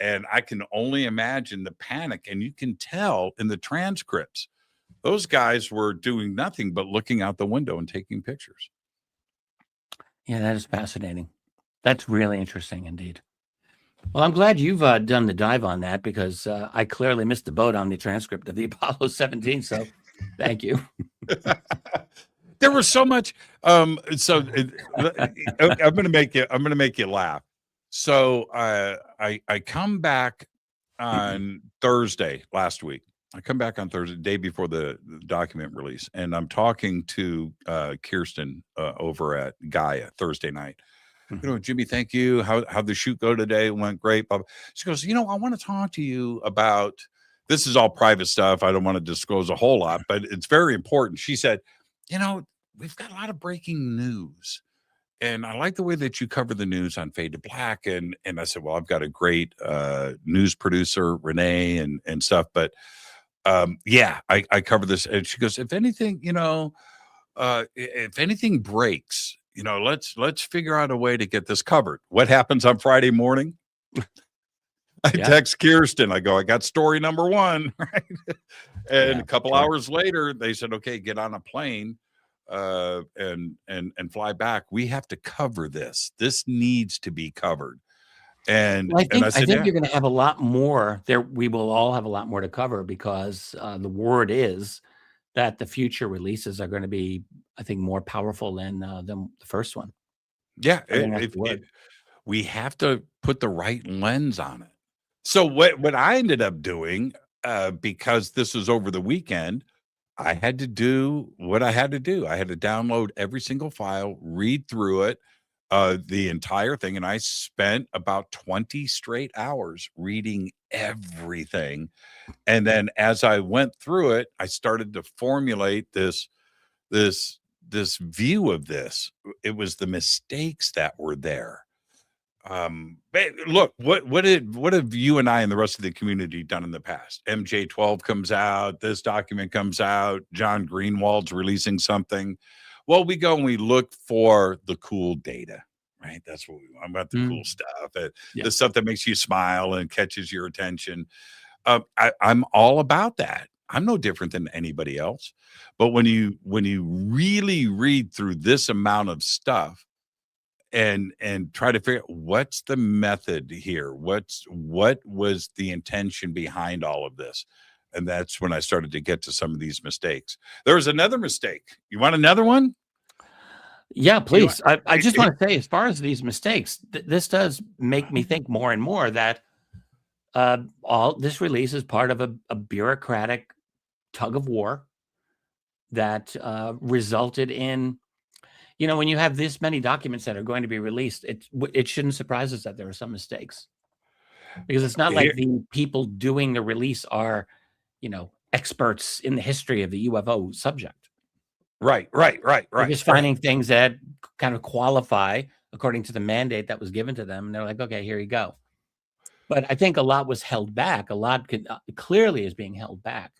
And I can only imagine the panic, and you can tell in the transcripts, those guys were doing nothing but looking out the window and taking pictures. Yeah, that is fascinating. That's really interesting indeed. Well, I'm glad you've done the dive on that, because I clearly missed the boat on the transcript of the Apollo 17. So thank you. There was so much. I'm going to make you laugh. So I come back on Thursday last week. I come back on Thursday, day before the document release, and I'm talking to Kirsten over at Gaia Thursday night. Jimmy, thank you. How'd the shoot go today? It went great. She goes, I want to talk to you about, this is all private stuff. I don't want to disclose a whole lot, but it's very important. She said, we've got a lot of breaking news, and I like the way that you cover the news on Fade to Black. And I said, well, I've got a great news producer, Renee, and stuff. But I cover this. And she goes, if anything, if anything breaks, let's figure out a way to get this covered. What happens on Friday morning? I text Kirsten. I go, I got story number 1, right? And a couple hours later, they said, okay, get on a plane and fly back. We have to cover this. This needs to be covered. And I think said, you're going to have a lot more there. We will all have a lot more to cover, because the word is that the future releases are going to be, I think, more powerful than the first one. Yeah, we have to put the right lens on it. So what I ended up doing, because this was over the weekend, I had to do what I had to do. I had to download every single file, read through it, the entire thing, and I spent about 20 straight hours reading everything. And then as I went through it, I started to formulate this view of this. It was the mistakes that were there. But look, what have you and I and the rest of the community done in the past? MJ12 comes out, this document comes out, John Greenwald's releasing something. Well, we go and we look for the cool data, right? That's what we want. About the cool stuff, the stuff that makes you smile and catches your attention. I'm all about that. I'm no different than anybody else. But when you really read through this amount of stuff and try to figure out what's the method here, what was the intention behind all of this, and that's when I started to get to some of these mistakes. There was another mistake. You want another one? Yeah, please. I just want to say, as far as these mistakes, this does make me think more and more that all this release is part of a bureaucratic tug of war that resulted in, when you have this many documents that are going to be released, it shouldn't surprise us that there are some mistakes, because it's not like the people doing the release are, experts in the history of the UFO subject. Right. They're just finding things that kind of qualify according to the mandate that was given to them, and they're like, okay, here you go. But I think a lot was held back. A lot clearly is being held back.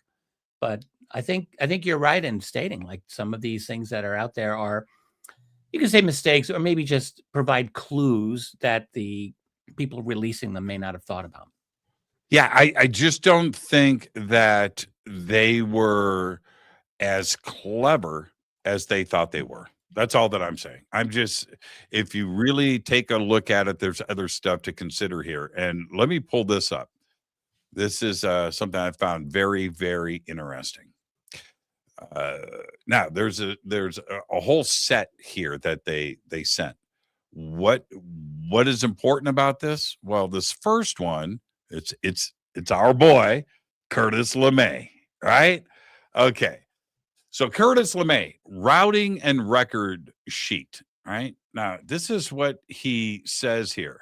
But I think you're right in stating, like, some of these things that are out there are you can say mistakes, or maybe just provide clues that the people releasing them may not have thought about. Yeah, I just don't think that they were as clever as they thought they were. That's all that I'm saying. I'm just, if you really take a look at it, there's other stuff to consider here. And let me pull this up. This is something I found very, very interesting. Now there's a whole set here that they sent. What is important about this? Well, this first one, it's our boy Curtis LeMay, right? Okay. So Curtis LeMay, routing and record sheet, right? Now, this is what he says here.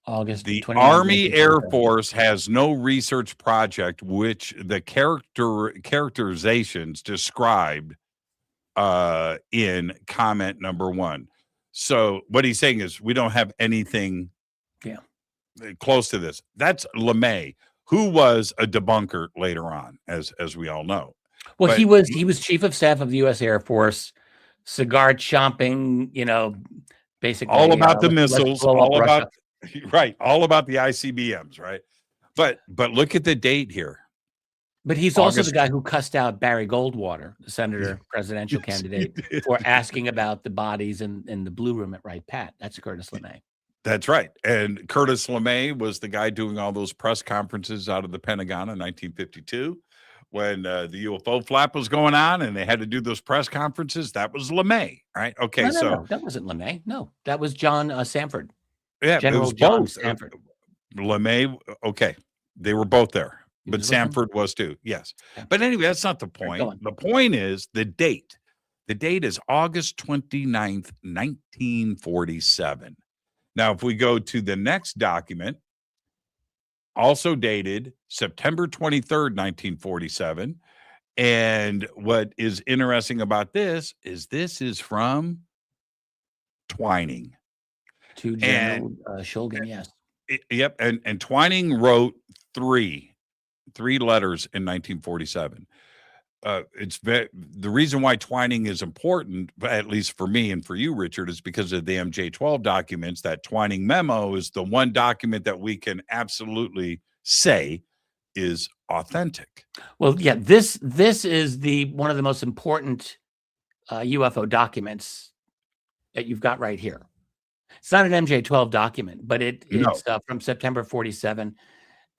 August The 29th, Army Air 1947. Force has no research project which the characterizations described in comment number 1. So what he's saying is we don't have anything close to this. That's LeMay, who was a debunker later on, as we all know. Well, But he was chief of staff of the U.S. Air Force, cigar chomping, basically all about the let's missiles, blow up all Russia. about right, all about the ICBMs, right? But look at the date here. But he's also August- the guy who cussed out Barry Goldwater, the senator, presidential Yes, he candidate, did. for asking about the bodies in the blue room at Wright Pat. That's Curtis LeMay. That's right. And Curtis LeMay was the guy doing all those press conferences out of the Pentagon in 1952 when the UFO flap was going on and they had to do those press conferences. That was LeMay, right? Okay, No, that wasn't LeMay. No, that was John Sanford. yeah, it General was John both. Sanford. LeMay, okay, they were both there, He but was with him? Sanford was too. Yes, Yeah. but anyway, that's not the Right, point. go on. The point is the date. The date is August 29th, 1947. Now, if we go to the next document, also dated September 23rd, 1947. And what is interesting about this is from Twining. To General Shulgin, yes. Yep. And Twining wrote three letters in 1947. The reason why Twining is important, at least for me and for you, Richard, is because of the MJ-12 documents. That Twining memo is the one document that we can absolutely say is authentic. Well, yeah, this is one of the most important UFO documents that you've got right here. It's not an MJ-12 document, but it's from September 47,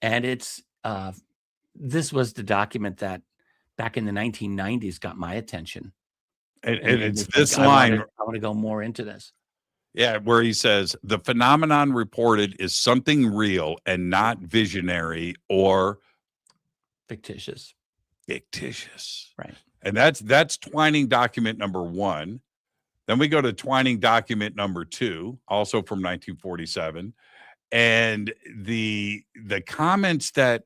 and this was the document that back in the 1990s got my attention. And made it's me think, this I line. want to go more into this. Yeah, where he says the phenomenon reported is something real and not visionary or Fictitious. Right. And that's Twining document number 1. Then we go to Twining document number 2, also from 1947. And the comments that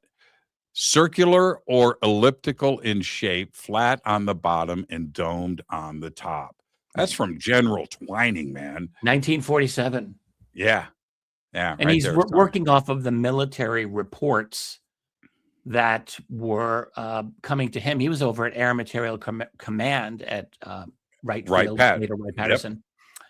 circular or elliptical in shape, flat on the bottom and domed on the top. That's from General Twining, man. 1947. Yeah. And right he's there, working off of the military reports that were coming to him. He was over at Air Material Command at Wright Field, later Wright-Patterson.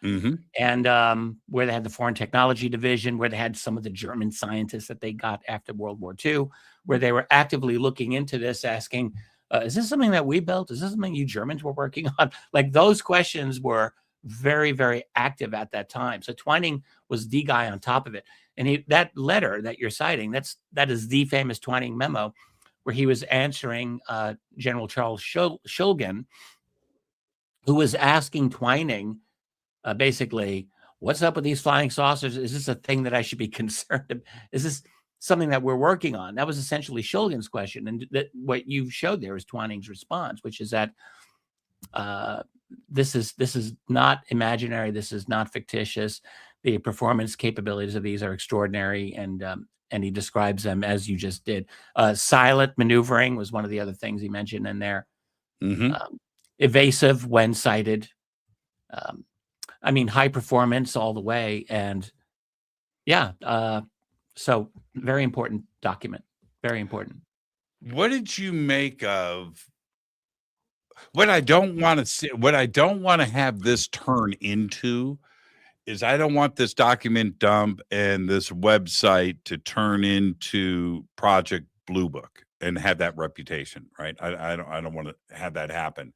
Yep. And where they had the Foreign Technology Division, where they had some of the German scientists that they got after World War II, where they were actively looking into this, asking, is this something that we built? Is this something you Germans were working on? Like, those questions were very, very active at that time. So Twining was the guy on top of it. And that letter that you're citing, that is the famous Twining memo, where he was answering General Charles Shulgin, who was asking Twining, basically, what's up with these flying saucers? Is this a thing that I should be concerned about? Is this something that we're working on? That was essentially Shulgin's question. And what you showed there is Twining's response, which is that this is not imaginary. This is not fictitious. The performance capabilities of these are extraordinary. And he describes them as you just did. Silent maneuvering was one of the other things he mentioned in there. Evasive when sighted. High performance all the way. And so very important document. Very important. What did you make of what I don't want to see, what I don't want to have this turn into is I don't want this document dump and this website to turn into Project Blue Book and have that reputation, right? I don't want to have that happen.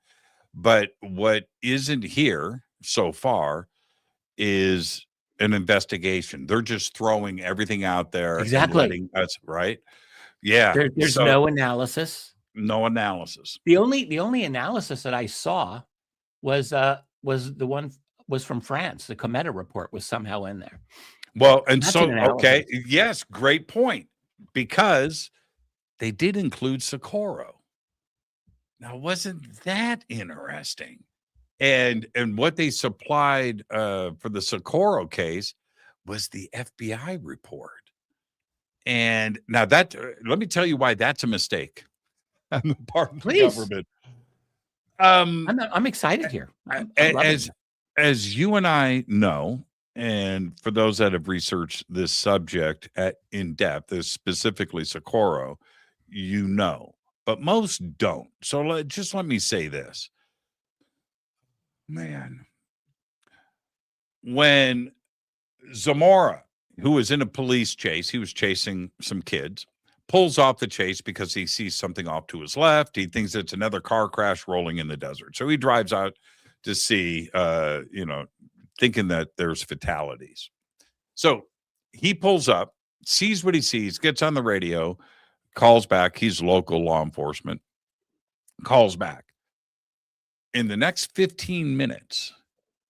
But what isn't here so far is an investigation. They're just throwing everything out there and Exactly. letting us, right? Yeah. There's So no analysis. no analysis. The only analysis that I saw was from France. The Cometa report was somehow in there. Well, and That's so, an okay, analysis. yes, great point, because they did include Socorro. Now, wasn't that interesting? And what they supplied for the Socorro case was the FBI report. And now that, let me tell you why that's a mistake on the part of the Please. government. I'm excited here. I'm loving it. As you and I know, and for those that have researched this subject in depth, specifically Socorro, you know, but most don't. So let me say this. Man, when Zamora, who was in a police chase, he was chasing some kids, pulls off the chase because he sees something off to his left. He thinks it's another car crash rolling in the desert. So he drives out to see, thinking that there's fatalities. So he pulls up, sees what he sees, gets on the radio, calls back. He's local law enforcement, calls back. In the next 15 minutes,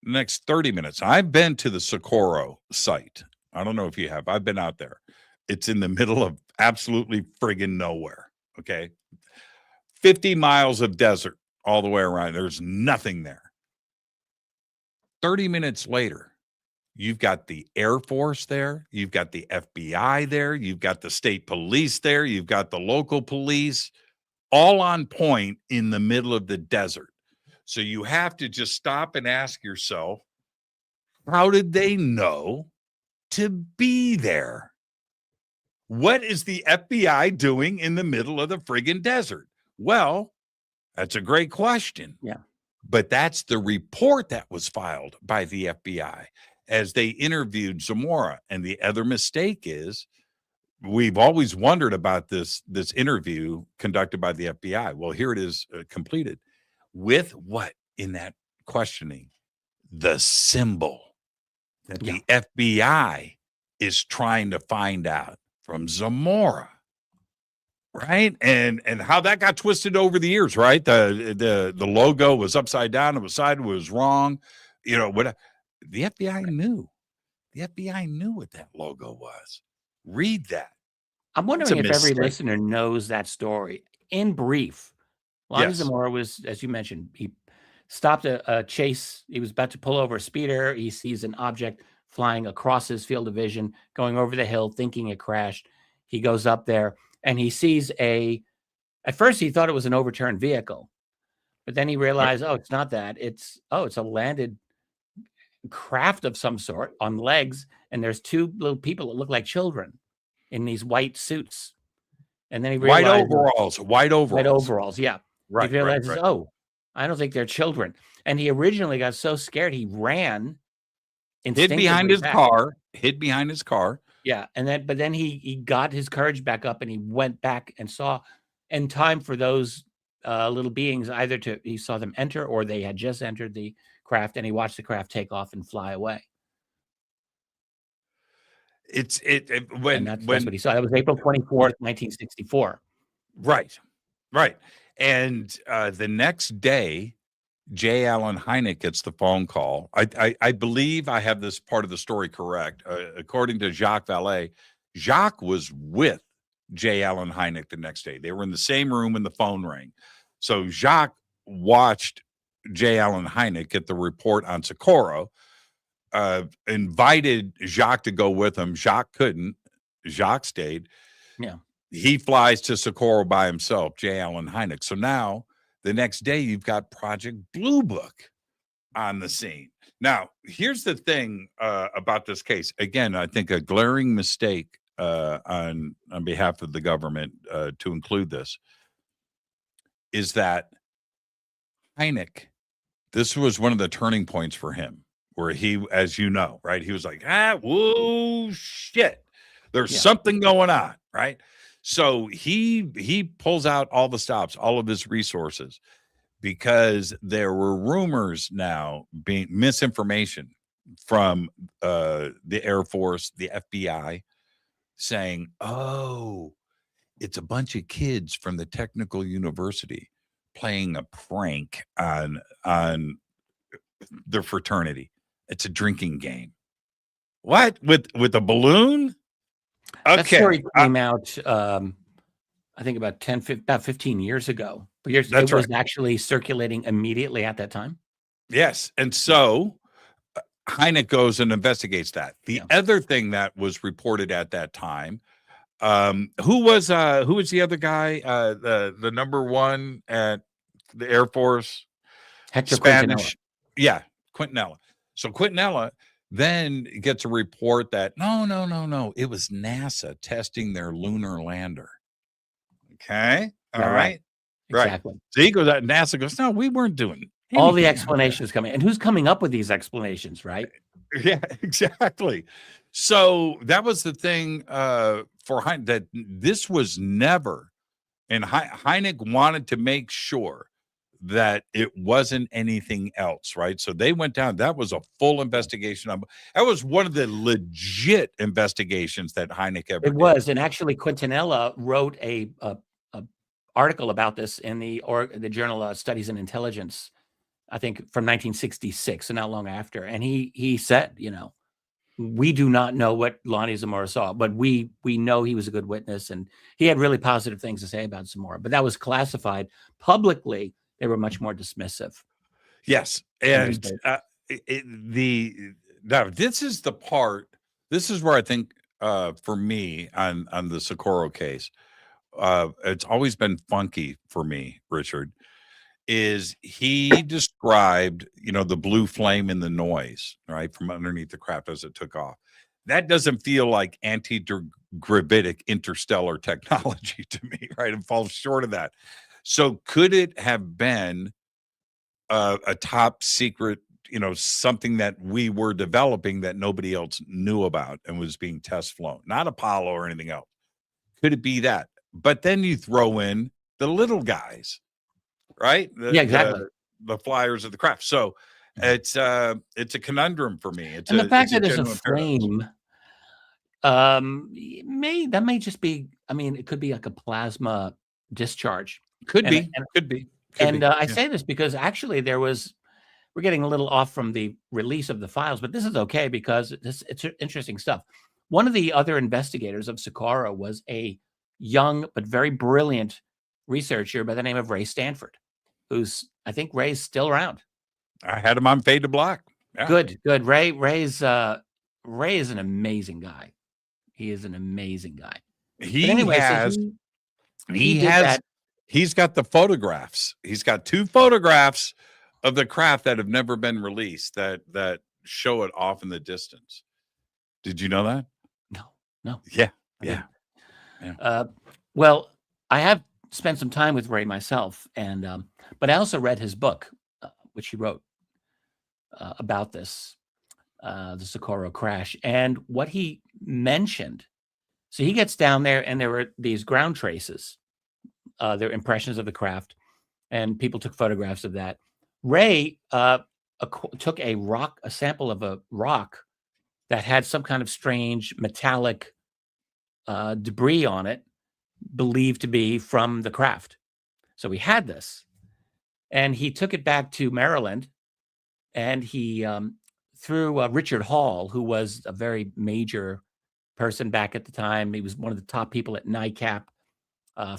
the next 30 minutes, I've been to the Socorro site. I don't know if you have. I've been out there. It's in the middle of absolutely friggin' nowhere. Okay. 50 miles of desert all the way around. There's nothing there. 30 minutes later, you've got the Air Force there. You've got the FBI there. You've got the state police there. You've got the local police, all on point in the middle of the desert. So you have to just stop and ask yourself, how did they know to be there? What is the FBI doing in the middle of the friggin' desert? Well, that's a great question. Yeah. But that's the report that was filed by the FBI as they interviewed Zamora. And the other mistake is, we've always wondered about this interview conducted by the FBI. Well, here it is, completed with what in that questioning? The symbol that the FBI is trying to find out from Zamora. Right. And how that got twisted over the years, right? The logo was upside down, it was side, was wrong. You know, what the FBI knew. The FBI knew what that logo was. Read that. I'm wondering if every listener knows that story. In brief, Lonnie Zamora was, as you mentioned, he stopped a chase. He was about to pull over a speeder. He sees an object flying across his field of vision, going over the hill, thinking it crashed. He goes up there and he sees at first he thought it was an overturned vehicle, but then he realized, oh, it's not that. It's a landed craft of some sort on legs. And there's two little people that look like children in these white suits. And then he realized white overalls. Yeah. Right. He realizes, oh, I don't think they're children. And he originally got so scared he ran. Hid behind his car. Yeah. But then he got his courage back up and he went back and saw in time for those little beings he saw them enter or they had just entered the craft, and he watched the craft take off and fly away. That's what he saw. That was April 24th, 1964. Right. And the next day, J. Allen Hynek gets the phone call. I believe I have this part of the story correct. According to Jacques Vallée, Jacques was with J. Allen Hynek the next day. They were in the same room and the phone rang. So Jacques watched J. Allen Hynek get the report on Socorro, invited Jacques to go with him. Jacques couldn't. Jacques stayed. Yeah. He flies to Socorro by himself, J. Allen Hynek. So now the next day you've got Project Blue Book on the scene. Now, here's the thing about this case. Again, I think a glaring mistake on behalf of the government to include this is that Hynek, this was one of the turning points for him, where he, as you know, right, he was like, whoa, shit, there's something going on, right? So he pulls out all the stops, all of his resources, because there were rumors now, being misinformation from the Air Force, the FBI, saying, oh, it's a bunch of kids from the technical university playing a prank on their fraternity. It's a drinking game. What, with a balloon? Okay. That story came out, I think about 15 years ago. But it was actually circulating immediately at that time. Yes. And so Hynek goes and investigates that. The other thing that was reported at that time, who was the other guy, the number one at the Air Force? Hector Spanish. Quintanilla. Yeah, Quintanilla. So Quintanilla then gets a report that no, it was NASA testing their lunar lander. Okay. All right. Exactly. So he goes out, NASA goes, no, we weren't doing anything. All the explanations coming. And who's coming up with these explanations, right? Yeah, exactly. So that was the thing for Hynek, that this was never, and Hynek wanted to make sure that it wasn't anything else, right? So they went down. That was a full investigation. That was one of the legit investigations that Hynek ever did. It was, and actually Quintanilla wrote a article about this in the journal Studies in Intelligence, I think from 1966, so not long after. And he said, we do not know what Lonnie Zamora saw, but we know he was a good witness, and he had really positive things to say about Zamora. But that was classified publicly. They were much more dismissive. Yes, and this is the part. This is where I think, for me, on the Socorro case, it's always been funky for me, Richard. Is he described, the blue flame in the noise, right, from underneath the craft as it took off. That doesn't feel like anti-gravitic interstellar technology to me, right? It falls short of that. So could it have been a top secret, something that we were developing that nobody else knew about and was being test flown? Not Apollo or anything else. Could it be that? But then you throw in the little guys, right? Exactly. The flyers of the craft. So it's a conundrum for me. And the fact that there's a flame, that may just be, it could be like a plasma discharge. Could be. I say this because actually we're getting a little off from the release of the files, but this is okay because it's interesting stuff. One of the other investigators of Socorro was a young but very brilliant researcher by the name of Ray Stanford, who's, I think Ray's still around. I had him on Fade to Black. Yeah. Good. Ray is an amazing guy. He is an amazing guy. He's got the photographs. He's got 2 photographs of the craft that have never been released that show it off in the distance. Did you know that? No. Yeah. Well, I have spent some time with Ray myself, but I also read his book, which he wrote about this, the Socorro crash, and what he mentioned. So he gets down there, and there were these ground traces. Their impressions of the craft, and people took photographs of that. Ray took a sample of a rock that had some kind of strange metallic debris on it, believed to be from the craft. So he had this, and he took it back to Maryland, and he through Richard Hall, who was a very major person back at the time. He was one of the top people at NICAP.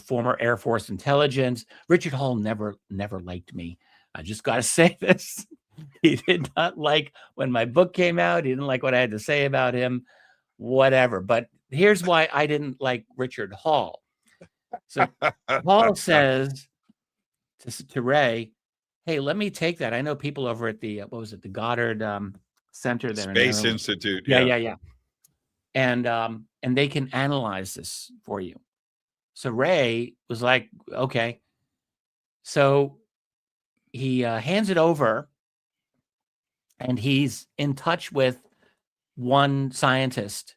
Former Air Force intelligence. Richard Hall never liked me. I just got to say this. He did not like when my book came out. He didn't like what I had to say about him, whatever. But here's why I didn't like Richard Hall. So Hall says to Ray, hey, let me take that. I know people over at the, the Goddard Center there. Space Institute. Yeah. And they can analyze this for you. So Ray was like, okay. So he hands it over, and he's in touch with one scientist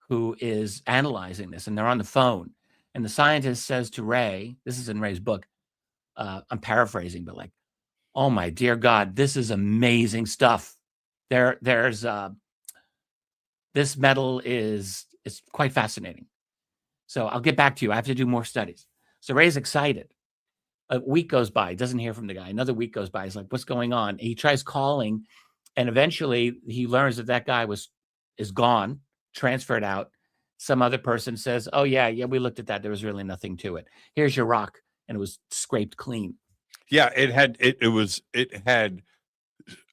who is analyzing this, and they're on the phone. And the scientist says to Ray, this is in Ray's book, I'm paraphrasing, but like, oh my dear God, this is amazing stuff. There's this metal is quite fascinating. So I'll get back to you. I have to do more studies. So Ray's excited. A week goes by, doesn't hear from the guy. Another week goes by. He's like, what's going on? He tries calling, and eventually he learns that guy is gone, transferred out. Some other person says, oh, yeah, we looked at that. There was really nothing to it. Here's your rock. And it was scraped clean. Yeah, it had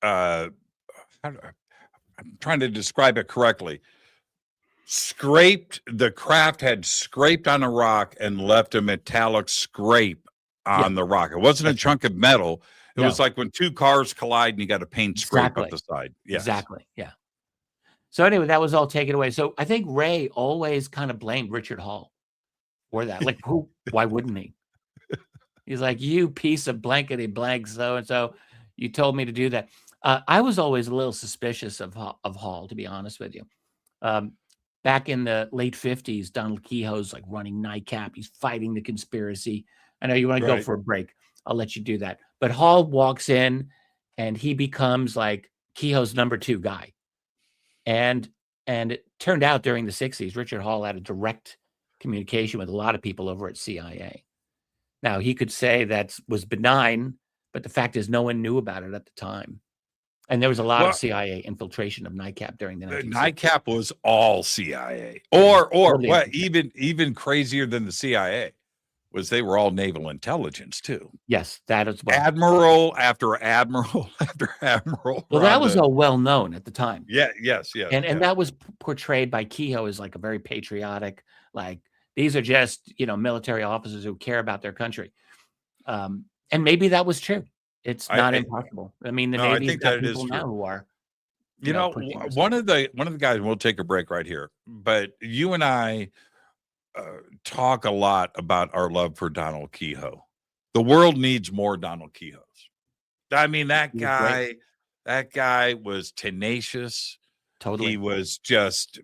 I'm trying to describe it correctly. The craft had scraped on a rock and left a metallic scrape on the rock. It wasn't a chunk of metal. It was like when two cars collide and you got a paint scrape up the side. Yes. Exactly. Yeah. So anyway, that was all taken away. So I think Ray always kind of blamed Richard Hall for that. Like, why wouldn't he? He's like, you piece of blankety blank so-and-so, you told me to do that. I was always a little suspicious of Hall, to be honest with you. Back in the late 50s, Donald Kehoe's like running NICAP. He's fighting the conspiracy. I know you want to go for a break. I'll let you do that. But Hall walks in and he becomes like Kehoe's number 2 guy. And it turned out during the 60s, Richard Hall had a direct communication with a lot of people over at CIA. Now, he could say that was benign, but the fact is no one knew about it at the time. And there was a lot of CIA infiltration of NICAP during the 1960s. NICAP was all CIA. Or what, even crazier than the CIA was they were all naval intelligence too. Yes, that is well. Admiral after admiral after admiral. Well, that was all well known at the time. Yes. And that was portrayed by Kehoe as like a very patriotic, like these are just, military officers who care about their country. And maybe that was true. It's not impossible. I mean, the Navy's got people now who are. One of the guys, we'll take a break right here, but you and I talk a lot about our love for Donald Kehoe. The world needs more Donald Kehoes. I mean, that guy was tenacious. Totally. He was just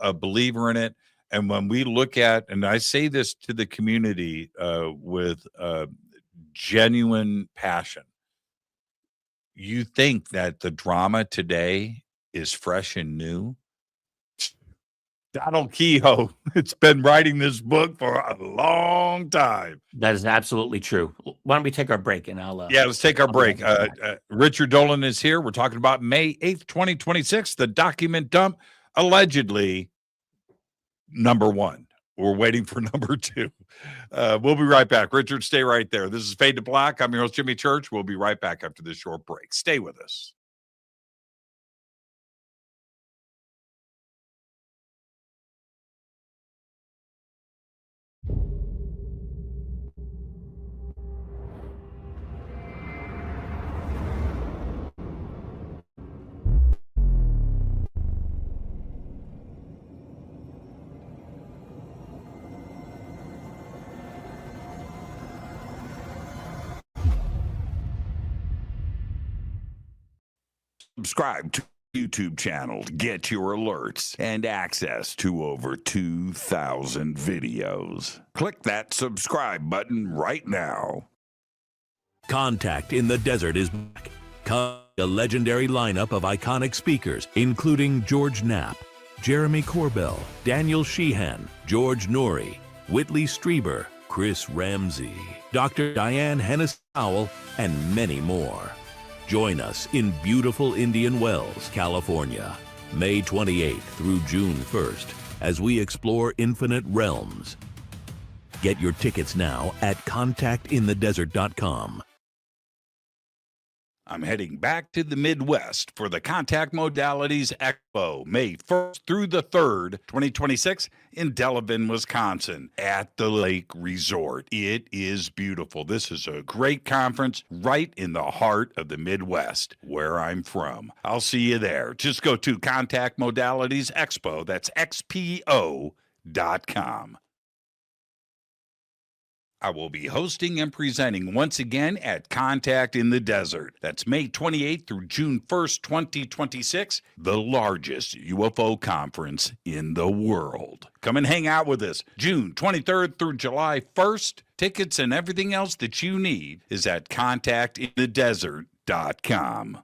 a believer in it. And when we look at, and I say this to the community with genuine passion, you think that the drama today is fresh and new? Donald Kehoe, it's been writing this book for a long time. That is absolutely true. Why don't we take our break and I'll let's take our break. Richard Dolan is here. We're talking about May 8th, 2026, the document dump, allegedly number 1. We're waiting for number 2. We'll be right back. Richard, stay right there. This is Fade to Black. I'm your host, Jimmy Church. We'll be right back after this short break. Stay with us. Subscribe to the YouTube channel to get your alerts and access to over 2,000 videos. Click that subscribe button right now. Contact in the Desert is back. A legendary lineup of iconic speakers, including George Knapp, Jeremy Corbell, Daniel Sheehan, George Norrie, Whitley Strieber, Chris Ramsey, Dr. Diane Hennis-Powell, and many more. Join us in beautiful Indian Wells, California, May 28th through June 1st, as we explore infinite realms. Get your tickets now at contactinthedesert.com. I'm heading back to the Midwest for the Contact Modalities Expo, May 1st through the 3rd, 2026, in Delavan, Wisconsin, at the Lake Resort. It is beautiful. This is a great conference right in the heart of the Midwest, where I'm from. I'll see you there. Just go to Contact Modalities Expo. That's XPO.com. I will be hosting and presenting once again at Contact in the Desert. That's May 28th through June 1st, 2026, the largest UFO conference in the world. Come and hang out with us June 23rd through July 1st. Tickets and everything else that you need is at contactinthedesert.com.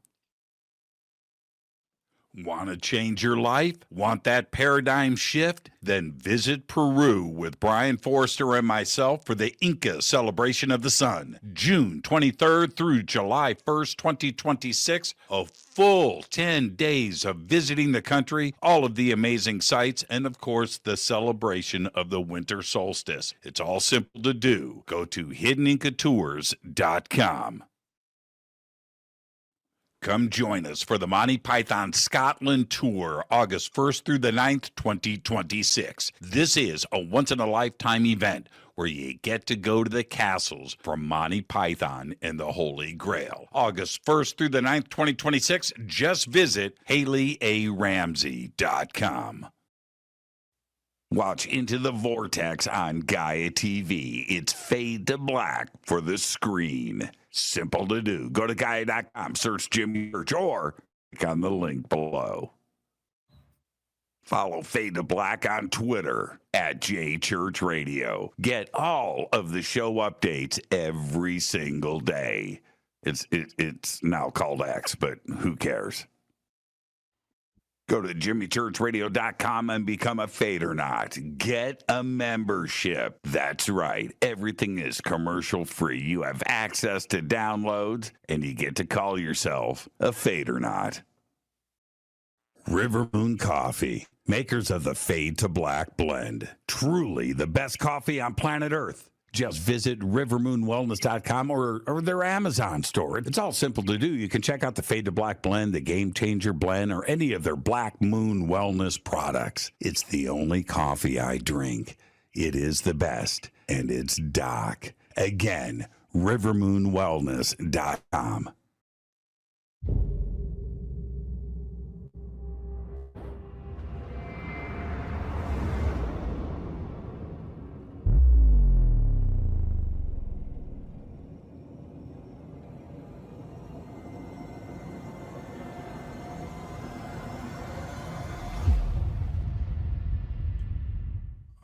Want to change your life? Want that paradigm shift? Then visit Peru with Brian Forrester and myself for the Inca Celebration of the Sun, June 23rd through July 1st, 2026. A full 10 days of visiting the country, all of the amazing sights, and of course, the celebration of the winter solstice. It's all simple to do. Go to hiddenincatours.com. Come join us for the Monty Python Scotland Tour, August 1st through the 9th, 2026. This is a once-in-a-lifetime event where you get to go to the castles from Monty Python and the Holy Grail. August 1st through the 9th, 2026. Just visit HaleyARamsey.com. Watch Into the Vortex on Gaia TV. It's fade to black for the screen. Simple to do. Go to Gaia.com, search Jimmy Church, or click on the link below. Follow Fade to Black on Twitter at JChurchRadio. Get all of the show updates every single day. It's now called X, but who cares? Go to jimmychurchradio.com and become a Fadernaut. Get a membership. That's right. Everything is commercial free. You have access to downloads, and you get to call yourself a Fadernaut. River Moon Coffee, makers of the Fade to Black blend. Truly the best coffee on planet Earth. Just visit rivermoonwellness.com or their Amazon store. It's all simple to do. You can check out the Fade to Black blend, the Game Changer blend, or any of their Black Moon Wellness products. It's the only coffee I drink. It is the best, and it's Doc. Again, rivermoonwellness.com.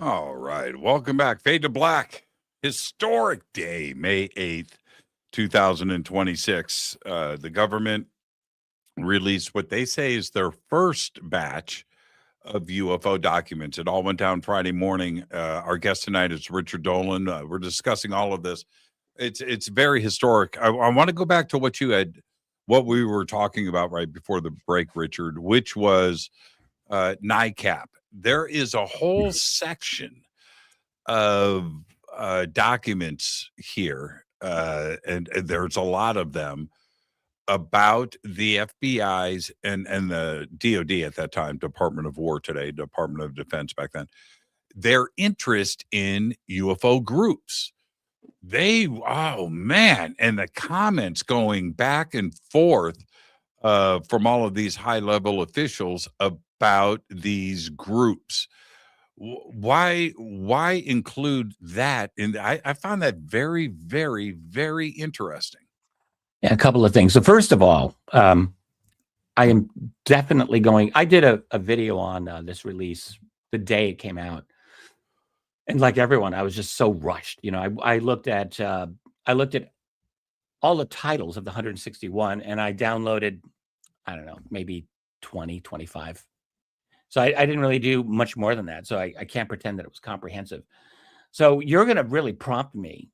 All right. Welcome back. Fade to Black. Historic day, May 8th, 2026. The government released what they say is their first batch of UFO documents. It all went down Friday morning. Our guest tonight is Richard Dolan. We're discussing all of this. It's very historic. I want to go back to what we were talking about right before the break, Richard, which was NICAP. There is a whole section of documents here, and there's a lot of them about the FBI's and the DOD at that time, Department of War today, Department of Defense back then, their interest in UFO groups. Oh man, and the comments going back and forth from all of these high-level officials about these groups. Why include that? I found that very, very, very interesting. Yeah, a couple of things. So first of all, I am definitely going. I did a video on this release the day it came out, and like everyone, I was just so rushed. You know, I looked at all the titles of the 161, and I downloaded, I don't know, maybe 20, 25. So I didn't really do much more than that. So I can't pretend that it was comprehensive. So you're going to really prompt me.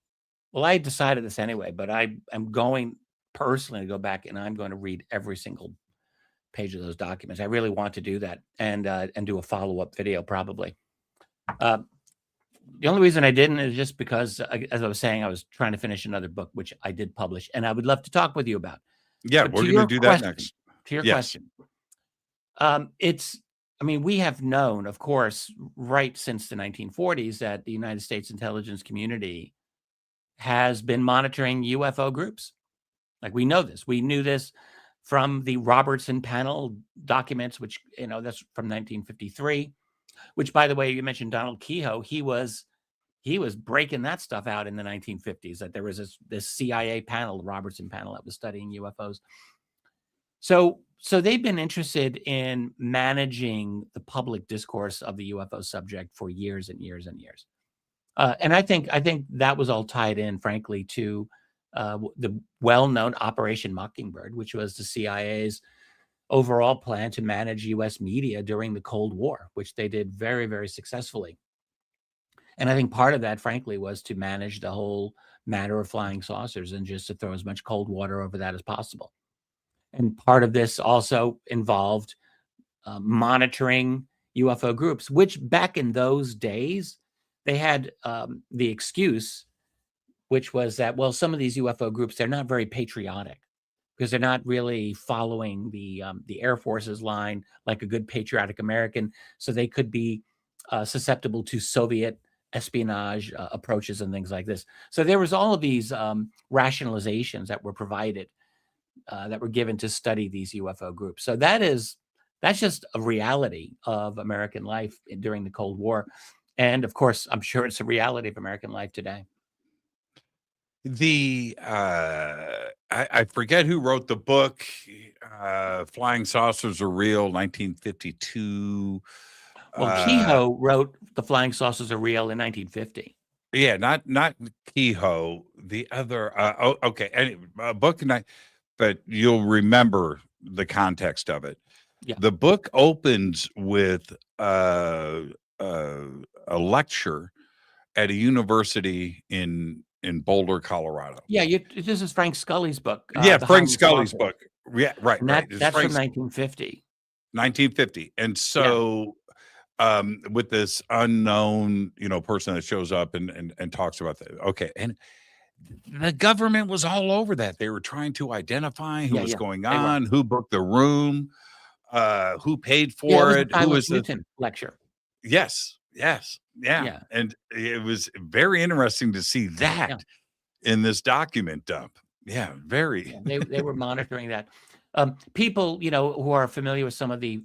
Well, I decided this anyway, but I'm going personally to go back and I'm going to read every single page of those documents. I really want to do that and do a follow-up video probably. The only reason I didn't is just because, as I was saying, I was trying to finish another book, which I did publish, and I would love to talk with you about. Yeah, we're going to do that next. To your question, we have known, of course, right since the 1940s that the United States intelligence community has been monitoring UFO groups. Like, we know this. We knew this from the Robertson panel documents, which, that's from 1953, which, by the way, you mentioned Donald Kehoe. He was he was breaking that stuff out in the 1950s, that there was this CIA panel, the Robertson panel, that was studying UFOs. So they've been interested in managing the public discourse of the UFO subject for years and years and years. And I think that was all tied in, frankly, to the well-known Operation Mockingbird, which was the CIA's overall plan to manage U.S. media during the Cold War, which they did very, very successfully. And I think part of that, frankly, was to manage the whole matter of flying saucers and just to throw as much cold water over that as possible. And part of this also involved monitoring UFO groups, which back in those days, they had the excuse, which was that, well, some of these UFO groups, they're not very patriotic because they're not really following the Air Force's line like a good patriotic American. So they could be susceptible to Soviet espionage approaches and things like this. So there was all of these rationalizations that were provided, that were given to study these UFO groups. So that's just a reality of American life during the Cold War. And of course, I'm sure it's a reality of American life today. I forget who wrote the book, Flying Saucers Are Real, 1952. Well, Kehoe wrote The Flying Saucers Are Real in 1950. Yeah, not Kehoe. The other, okay, anyway, a book, but you'll remember the context of it. Yeah. The book opens with a lecture at a university in Boulder, Colorado. Yeah, this is Frank Scully's book. Yeah, The Frank Hiding Scully's Saucer. book. Yeah, right. And right. that's from 1950. 1950. And so with this unknown, person that shows up and talks about that. Okay. And the government was all over that. They were trying to identify who was going on, who booked the room, who paid for it. Who was Newton lecture? Yes. Yeah. And it was very interesting to see that in this document dump. Yeah, very. They were monitoring that. People, who are familiar with some of the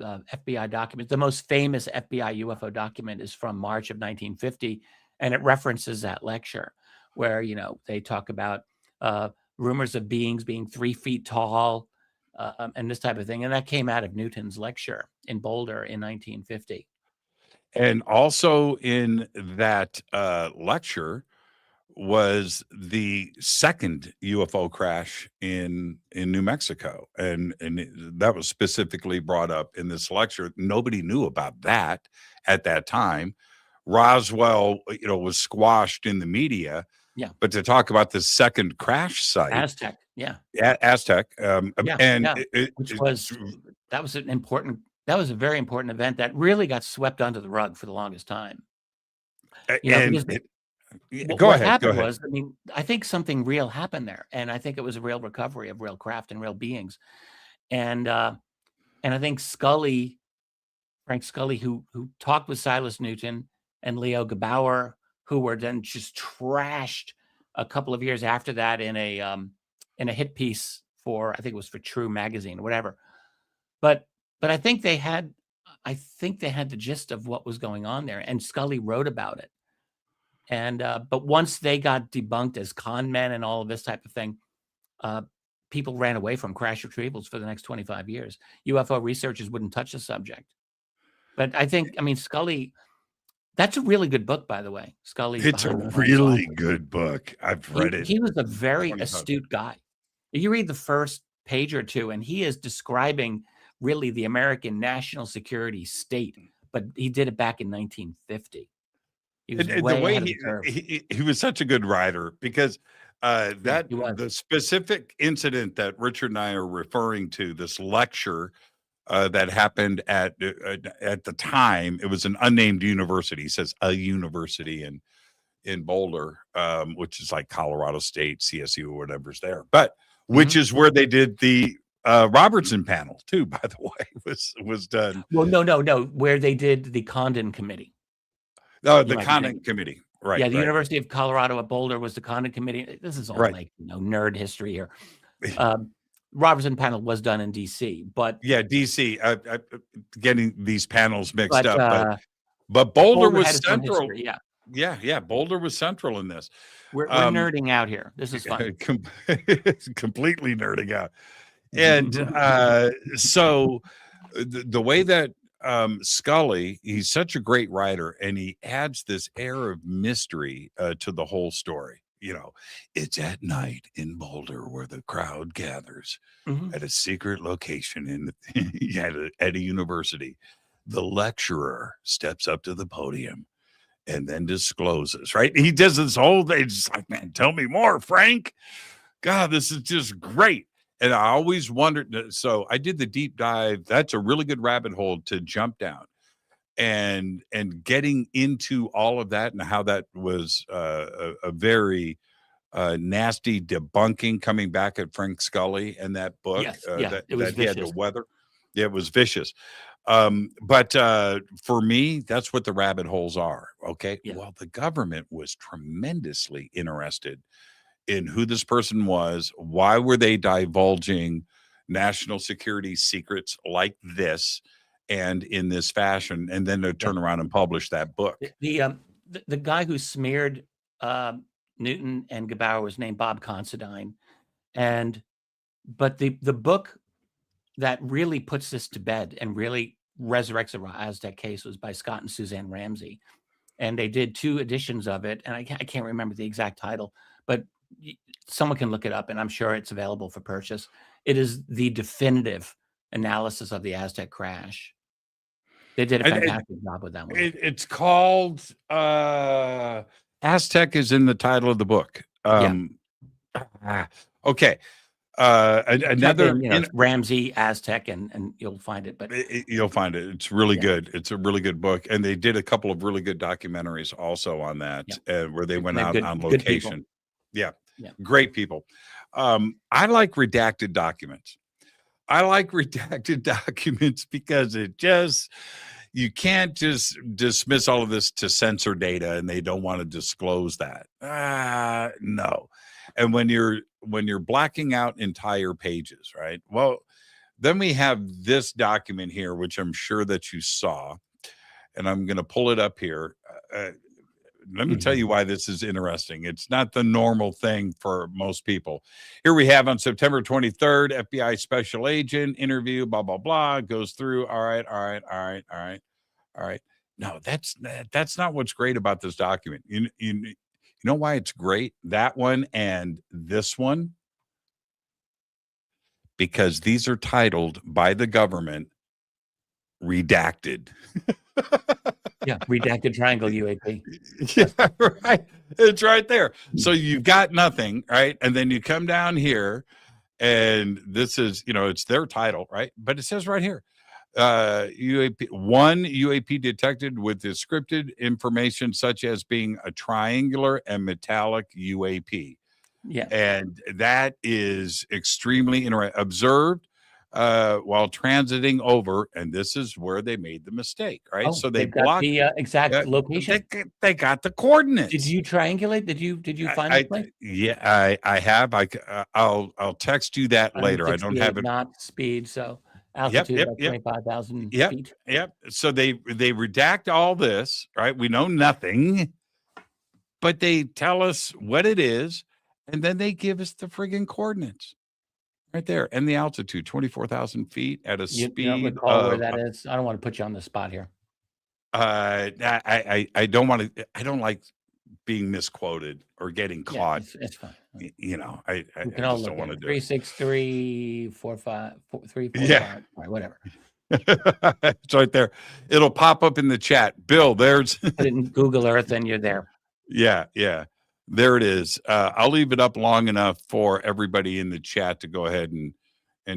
FBI documents, the most famous FBI UFO document is from March of 1950, and it references that lecture where, they talk about rumors of beings being 3 feet tall and this type of thing. And that came out of Newton's lecture in Boulder in 1950. And also in that lecture was the second UFO crash in New Mexico. And that was specifically brought up in this lecture. Nobody knew about that at that time. Roswell, was squashed in the media. Yeah. But to talk about the second crash site. Aztec. Yeah. Aztec. That was a very important event that really got swept under the rug for the longest time. What happened was, I think something real happened there, and I think it was a real recovery of real craft and real beings. And I think Frank Scully, who talked with Silas Newton and Leo Gebauer, who were then just trashed a couple of years after that in a hit piece for, I think it was for True magazine or whatever. But I think they had the gist of what was going on there, and Scully wrote about it. And but once they got debunked as con men and all of this type of thing, people ran away from crash retrievals for the next 25 years. UFO researchers wouldn't touch the subject. But Scully, that's a really good book, by the way. Scully. It's a really good book. I've read it. He was a very astute guy. You read the first page or two, and he is describing really the American national security state, but he did it back in 1950. He was he was such a good writer because the specific incident that Richard and I are referring to, this lecture that happened at the time, it was an unnamed university. He says a university in Boulder, which is like Colorado State, CSU, or whatever's there, but which is where they did the Robertson panel too, by the way, was done. Well, no, where they did the Condon Committee. Oh, the Condon Committee, right? Yeah, the University of Colorado at Boulder was the Condon Committee. This is all nerd history here. Robertson panel was done in D.C., but D.C. Getting these panels mixed up, but Boulder was central. Yeah. Boulder was central in this. We're nerding out here. This is fun. Completely nerding out. And so the way that Scully, he's such a great writer, and he adds this air of mystery to the whole story. You know, it's at night in Boulder where the crowd gathers at a secret location at a university. The lecturer steps up to the podium and then discloses, right? He does this whole thing. It's like, man, tell me more, Frank. God, this is just great. And I always wondered. So I did the deep dive. That's a really good rabbit hole to jump down. And getting into all of that and how that was a very nasty debunking coming back at Frank Scully and that book. Yes, it was that he had vicious. to weather. Yeah, it was vicious. But for me, that's what the rabbit holes are. Okay. Yeah. Well, the government was tremendously interested in who this person was. Why were they divulging national security secrets like this and in this fashion, and then to turn around and publish that book? The guy who smeared Newton and Gebauer was named Bob Considine, but the book that really puts this to bed and really resurrects the Aztec case was by Scott and Suzanne Ramsey, and they did 2 editions of it, and I can't remember the exact title, but someone can look it up, and I'm sure it's available for purchase. It is the definitive analysis of the Aztec crash. They did a fantastic job with that one. It's called Aztec is in the title of the book. Okay. Another Ramsey Aztec, and you'll find it. But you'll find it. It's really good. It's a really good book, and they did a couple of really good documentaries also on that, where they went out on location. Yeah, great people. I like redacted documents. Because you can't just dismiss all of this to censor data, and they don't want to disclose that. No. And when you're blacking out entire pages, right? Well, then we have this document here, which I'm sure that you saw, and I'm going to pull it up here. Let me tell you why this is interesting. It's not the normal thing for most people. Here we have on September 23rd, FBI special agent interview, blah, blah, blah, goes through. All right. No, that's not what's great about this document. You know why it's great? That one and this one? Because these are titled by the government redacted. Redacted triangle UAP. Yeah, right. It's right there. So you've got nothing, right? And then you come down here, and this is, it's their title, right? But it says right here, UAP detected with descriptive information such as being a triangular and metallic UAP. Yeah. And that is extremely interesting. Observed while transiting over, and this is where they made the mistake, right? So they blocked the exact location. They got the coordinates. Did you triangulate? Did you find the place? Yeah, I have. I'll text you that later. I don't have it. Not speed, so altitude about 25,000 feet. Yep. So they redact all this, right? We know nothing, but they tell us what it is, and then they give us the friggin' coordinates. Right there, and the altitude, 24,000 feet at a speed. You don't recall where that is? I don't want to put you on the spot here. I don't want to. I don't like being misquoted or getting caught. It's fine. I just don't want to do it. 363 45 345. Yeah. Right, whatever. It's right there. It'll pop up in the chat. Bill, there's put it in Google Earth, and you're there. Yeah. There it is. I'll leave it up long enough for everybody in the chat to go ahead and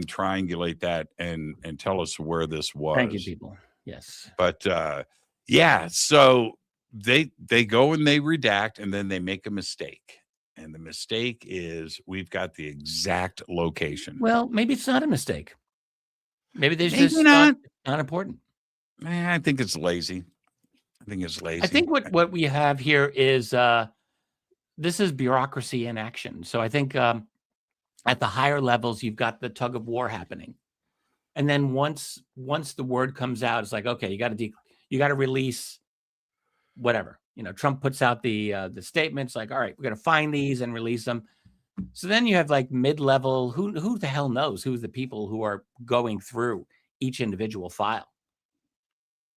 triangulate that and tell us where this was. Thank you, people. Yes. But so they go and they redact, and then they make a mistake. And the mistake is we've got the exact location. Well, maybe it's not a mistake. Maybe there's just not important. I think it's lazy. I think what we have here is this is bureaucracy in action. So I think at the higher levels, you've got the tug of war happening, and then once the word comes out, it's like, okay, you got to release whatever, Trump puts out the statements like, all right, we're going to find these and release them. So then you have like mid-level, who the hell knows who's the people who are going through each individual file.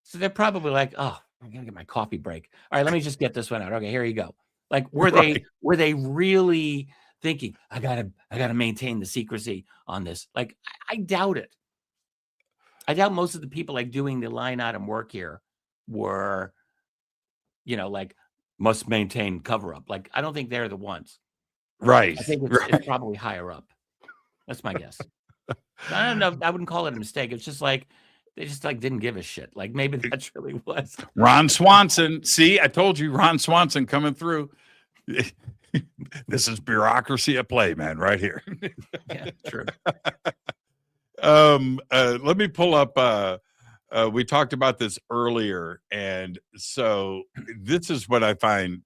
So they're probably like, oh, I'm going to get my coffee break. All right, let me just get this one out. Okay, here you go. Like, were they really thinking, I gotta maintain the secrecy on this? Like, I doubt it. I doubt most of the people like doing the line item work here were, like, must maintain cover up. Like, I don't think they're the ones. Right. I think it's probably higher up. That's my guess. I don't know. I wouldn't call it a mistake. It's just like they just like didn't give a shit. Like maybe that's really was. Ron Swanson. See, I told you, Ron Swanson coming through. This is bureaucracy at play, man, right here. Yeah, true. Let me pull up. We talked about this earlier, and so this is what I find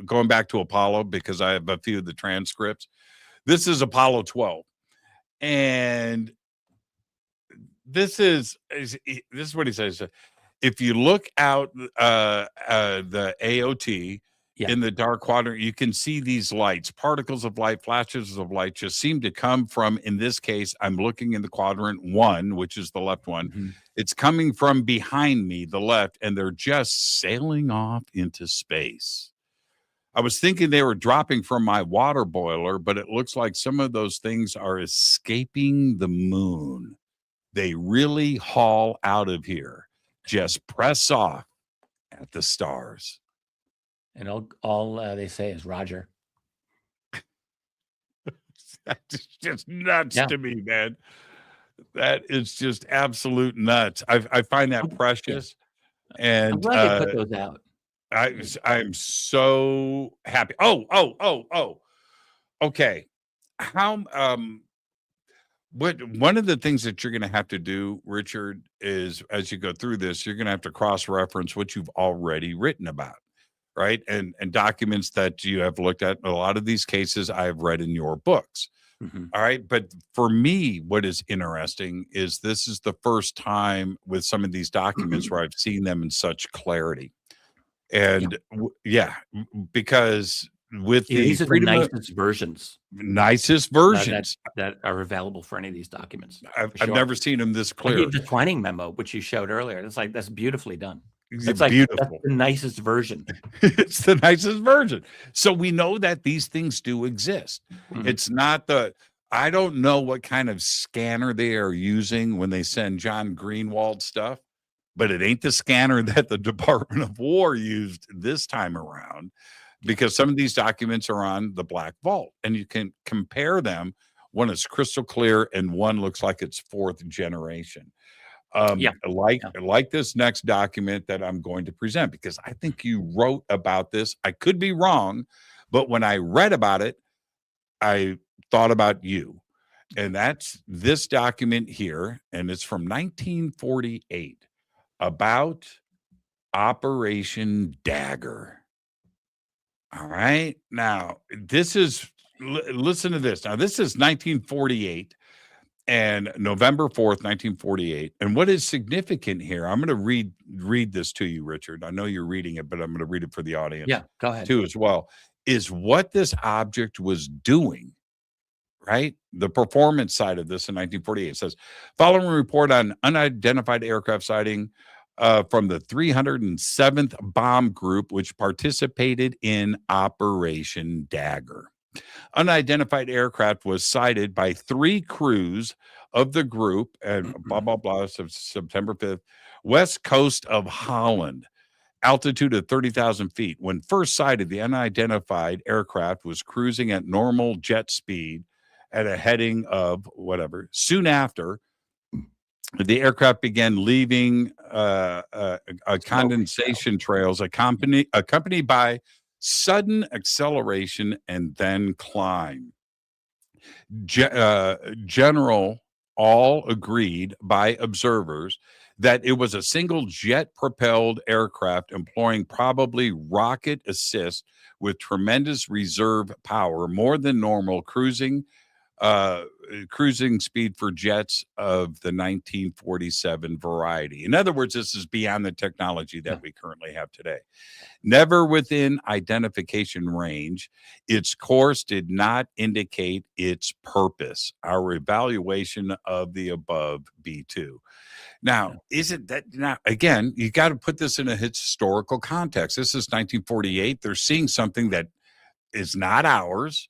going back to Apollo, because I have a few of the transcripts. This is Apollo 12, and this is what he says. If you look out the AOT in the dark quadrant, you can see these lights, particles of light, flashes of light, just seem to come from, in this case, I'm looking in the quadrant 1, which is the left one. Mm-hmm. It's coming from behind me, the left, and they're just sailing off into space. I was thinking they were dropping from my water boiler, but it looks like some of those things are escaping the moon. They really haul out of here. Just press off at the stars. And all they say is Roger. That's just nuts to me, man. That is just absolute nuts. I find that precious. And I'm glad they put those out. I'm so happy. Oh. Okay. How one of the things that you're going to have to do, Richard, is as you go through this, you're going to have to cross-reference what you've already written about, right? And documents that you have looked at. A lot of these cases I have read in your books. Mm-hmm. All right. But for me, what is interesting is this is the first time with some of these documents where I've seen them in such clarity. And because with these are the nicest versions that are available for any of these documents. I've never seen them this clear. The Twining memo, which you showed earlier, that's beautifully done. It's like beautiful. That's the nicest version. It's the nicest version. So we know that these things do exist. Mm-hmm. It's not I don't know what kind of scanner they are using when they send John Greenwald stuff, but it ain't the scanner that the Department of War used this time around, because some of these documents are on the Black Vault, and you can compare them. One is crystal clear and one looks like it's 4th generation. Like this next document that I'm going to present, because I think you wrote about this. I could be wrong, but when I read about it, I thought about you. And that's this document here, and it's from 1948 about Operation Dagger. All right. Now, listen to this. Now, this is 1948. And November 4th, 1948. And what is significant here, I'm going to read this to you, Richard. I know you're reading it, but I'm going to read it for the audience. Yeah, go ahead. Too, as well, is what this object was doing, right? The performance side of this in 1948 says, following report on unidentified aircraft sighting from the 307th Bomb Group, which participated in Operation Dagger. Unidentified aircraft was sighted by 3 crews of the group and blah, blah, blah, September 5th, west coast of Holland, altitude of 30,000 feet. When first sighted, the unidentified aircraft was cruising at normal jet speed at a heading of whatever. Soon after, the aircraft began leaving condensation trails accompanied by sudden acceleration and then climb. General all agreed by observers that it was a single jet-propelled aircraft employing probably rocket assist with tremendous reserve power, more than normal, cruising cruising speed for jets of the 1947 variety. In other words, this is beyond the technology that we currently have today. Never within identification range, its course did not indicate its purpose. Our evaluation of the above B2. Now, isn't that now again, you got to put this in a historical context. This is 1948. They're seeing something that is not ours,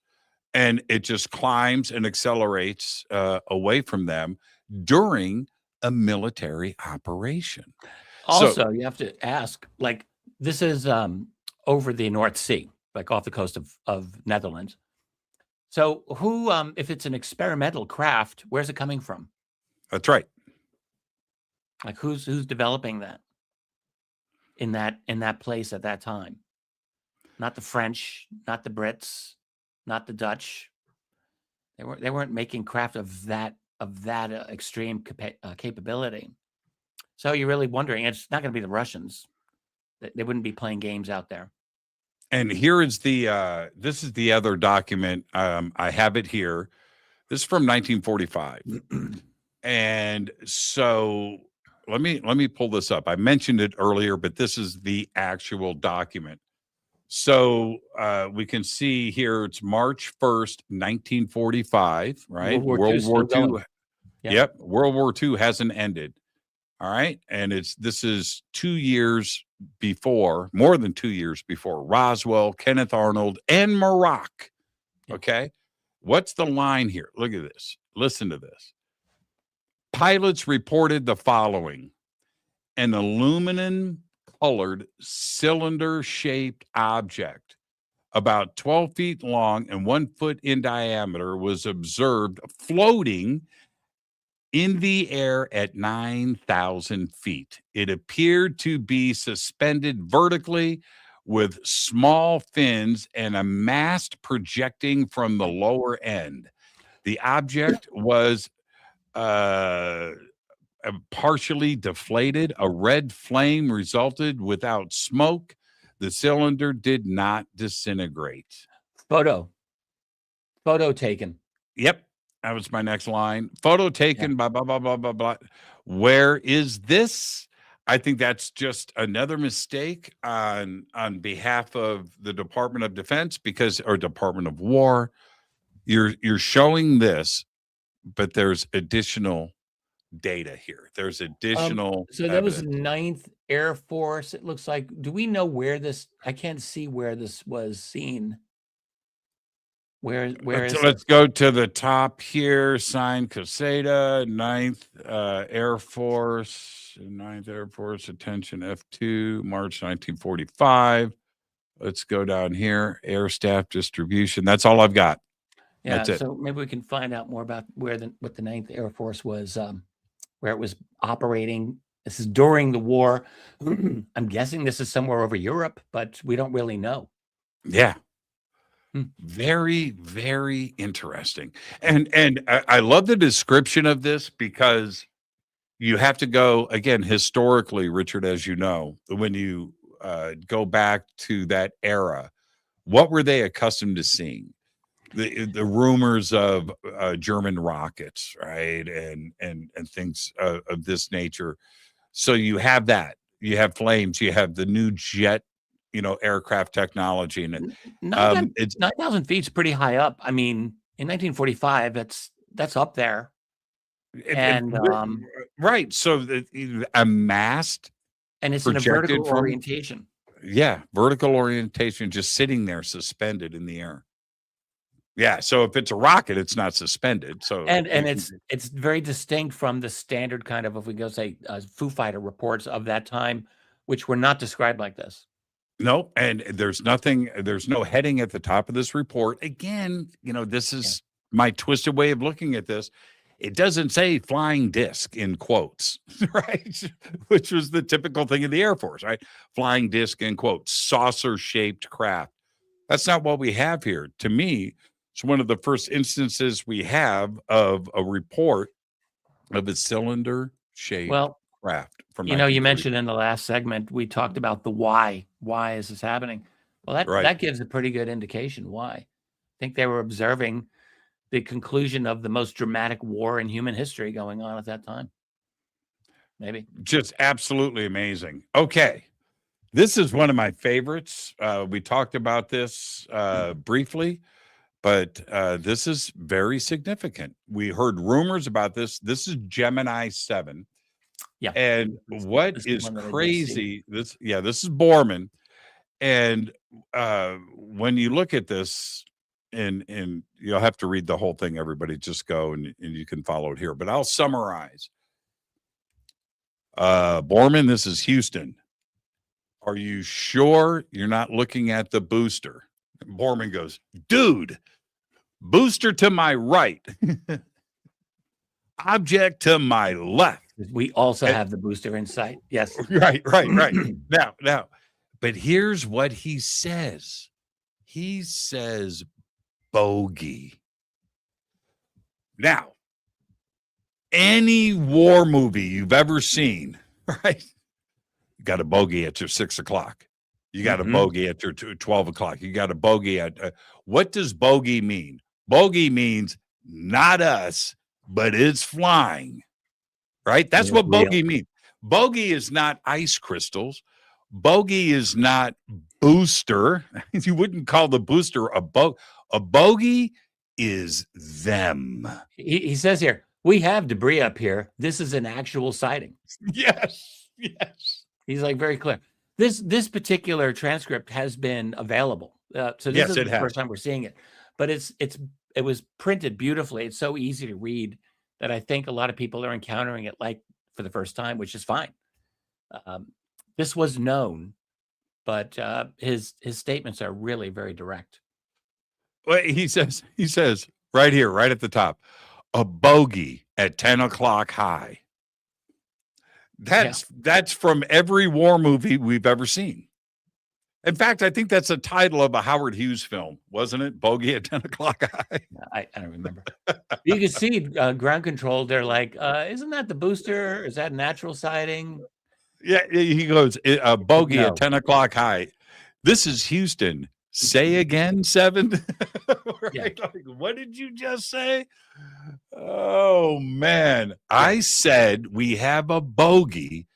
and it just climbs and accelerates away from them during a military operation. Also, you have to ask, like, this is over the North Sea, like off the coast of Netherlands. So who, if it's an experimental craft, where's it coming from? That's right. Like who's developing that in that place at that time? Not the French, not the Brits, not the Dutch. They weren't making craft of that extreme capability. So you're really wondering. It's not going to be the Russians. They wouldn't be playing games out there. And here is the this is the other document. I have it here. This is from 1945. And so let me pull this up. I mentioned it earlier, but this is the actual document. So we can see here it's March 1st, 1945, right? World War II. Yep. World War II hasn't ended. All right. And this is 2 years before, more than 2 years before Roswell, Kenneth Arnold, and Murak. Okay. What's the line here? Look at this. Listen to this. Pilots reported the following: an aluminum colored cylinder shaped object about 12 feet long and 1 foot in diameter was observed floating in the air at 9,000 feet. It appeared to be suspended vertically with small fins and a mast projecting from the lower end. The object was partially deflated. A red flame resulted without smoke. The cylinder did not disintegrate. Photo taken. Yep. That was my next line. Photo taken, blah, blah, blah, blah, blah, blah. Where is this? I think that's just another mistake on behalf of the Department of Defense or Department of War. You're showing this, but there's additional data here. There's additional so that was 9th Air Force. It looks like. Do we know where this? I can't see where this was seen. Where let's go to the top here. Signed Caseta, 9th Air Force, 9th Air Force, attention F2, March 1945. Let's go down here. Air Staff Distribution. That's all I've got. Yeah, that's it. So maybe we can find out more about what the 9th Air Force was, where it was operating. This is during the war. I'm guessing this is somewhere over Europe, but we don't really know. Yeah. Very, very interesting. And I love the description of this because you have to go, again, historically, Richard, as you know, when you go back to that era, what were they accustomed to seeing? The rumors of German rockets, right? And things of this nature. So you have that. You have flames. You have the new jet, aircraft technology, and 9,000 feet is pretty high up. I mean, in 1945, that's up there. And right, so a mast, and it's in a vertical orientation. Yeah, vertical orientation, just sitting there suspended in the air. Yeah, so if it's a rocket, it's not suspended. So and it's very distinct from the standard kind of, if we go say, Foo Fighter reports of that time, which were not described like this. No, and there's no heading at the top of this report. Again, this is my twisted way of looking at this. It doesn't say flying disc in quotes, right? Which was the typical thing in the Air Force, right? Flying disc in quotes, saucer-shaped craft. That's not what we have here. To me, it's one of the first instances we have of a report of a cylinder-shaped craft. From you mentioned in the last segment, we talked about the why. Why is this happening? Well, that gives a pretty good indication why. I think they were observing the conclusion of the most dramatic war in human history going on at that time. Maybe. Just absolutely amazing. Okay. This is one of my favorites. We talked about this briefly, but this is very significant. We heard rumors about this. This is Gemini 7. Yeah. And what This is one that I did see. crazy, this is Borman. And when you look at this, and you'll have to read the whole thing, everybody, just go and you can follow it here. But I'll summarize. Borman, this is Houston. Are you sure you're not looking at the booster? And Borman goes, dude, booster to my right. Object to my left. We also have the booster in sight. Yes. Right. Now, but here's what he says. He says bogey. Now, any war movie you've ever seen, right? You got a bogey at your 6 o'clock. You got a bogey at your 12 o'clock. You got a bogey at, what does bogey mean? Bogey means not us, but it's flying, right? That's what bogey means. Bogey is not ice crystals. Bogey is not booster. You wouldn't call the booster a bogey. A bogey is them. He says here, we have debris up here. This is an actual sighting. Yes. He's like very clear. This particular transcript has been available. So this Yes, is it the has. first time we're seeing it. But it was printed beautifully. It's so easy to read that I think a lot of people are encountering it like for the first time, which is fine. This was known, but his statements are really very direct. Well, he says right here, right at the top, a bogey at 10 o'clock high. That's from every war movie we've ever seen. In fact, I think that's the title of a Howard Hughes film, wasn't it? Bogey at 10 o'clock high. I don't remember. You can see ground control. They're like, isn't that the booster? Is that a natural sighting? Yeah, he goes, a bogey No. at 10 o'clock high. This is Houston. Say again, 7. Right? Yeah. Like, what did you just say? Oh, man. I said we have a bogey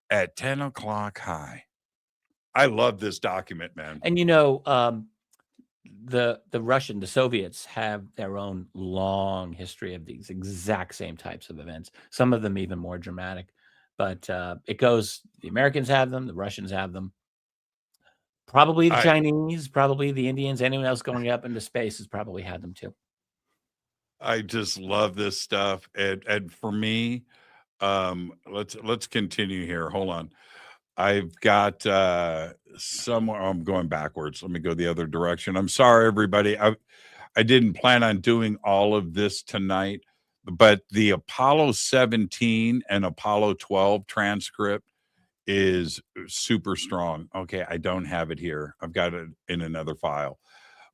at 10 o'clock high. I love this document, man. And the the Soviets have their own long history of these exact same types of events. Some of them even more dramatic. But it goes, the Americans have them, the Russians have them. Probably the Chinese, probably the Indians, anyone else going up into space has probably had them too. I just love this stuff. And for me, let's continue here. Hold on. I've got somewhere, I'm going backwards. Let me go the other direction. I'm sorry, everybody. I didn't plan on doing all of this tonight, but the Apollo 17 and Apollo 12 transcript is super strong. Okay, I don't have it here. I've got it in another file,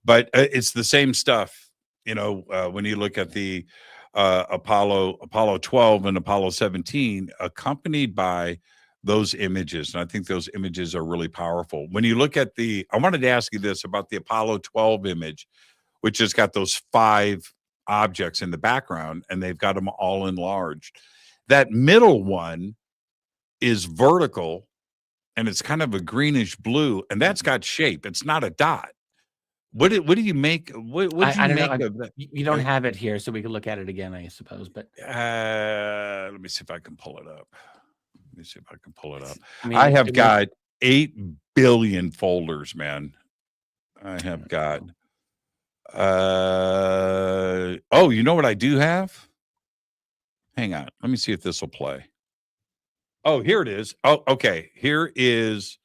but it's the same stuff. When you look at the Apollo 12 and Apollo 17, accompanied by those images, and I think those images are really powerful. When you look at I wanted to ask you this about the Apollo 12 image, which has got those 5 objects in the background, and they've got them all enlarged. That middle one is vertical, and it's kind of a greenish blue, and that's got shape. It's not a dot. What do you make? What do you make of that? You don't have it here, so we can look at it again, I suppose. But let me see if I can pull it up. I mean, I have got 8 billion folders, man. I have got. You know what I do have? Hang on. Let me see if this will play. Oh, here it is. Oh, okay. Here is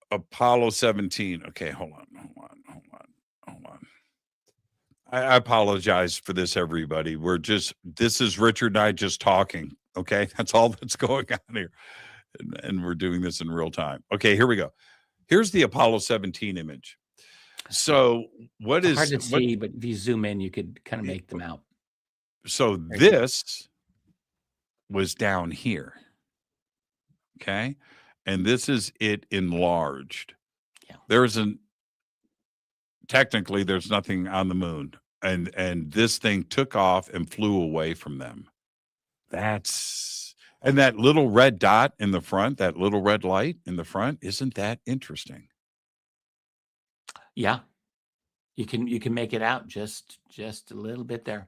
Apollo 17. Okay, hold on. I apologize for this, everybody. This is Richard and I just talking. Okay, that's all that's going on here. And we're doing this in real time. Okay, here we go. Here's the Apollo 17 image. So it's hard to see, but if you zoom in, you could kind of make them out. So this was down here. Okay. And this is it enlarged. Yeah. Technically there's nothing on the moon. and this thing took off and flew away from them. And that little red dot in the front, that little red light in the front, isn't that interesting? Yeah, you can make it out just a little bit there.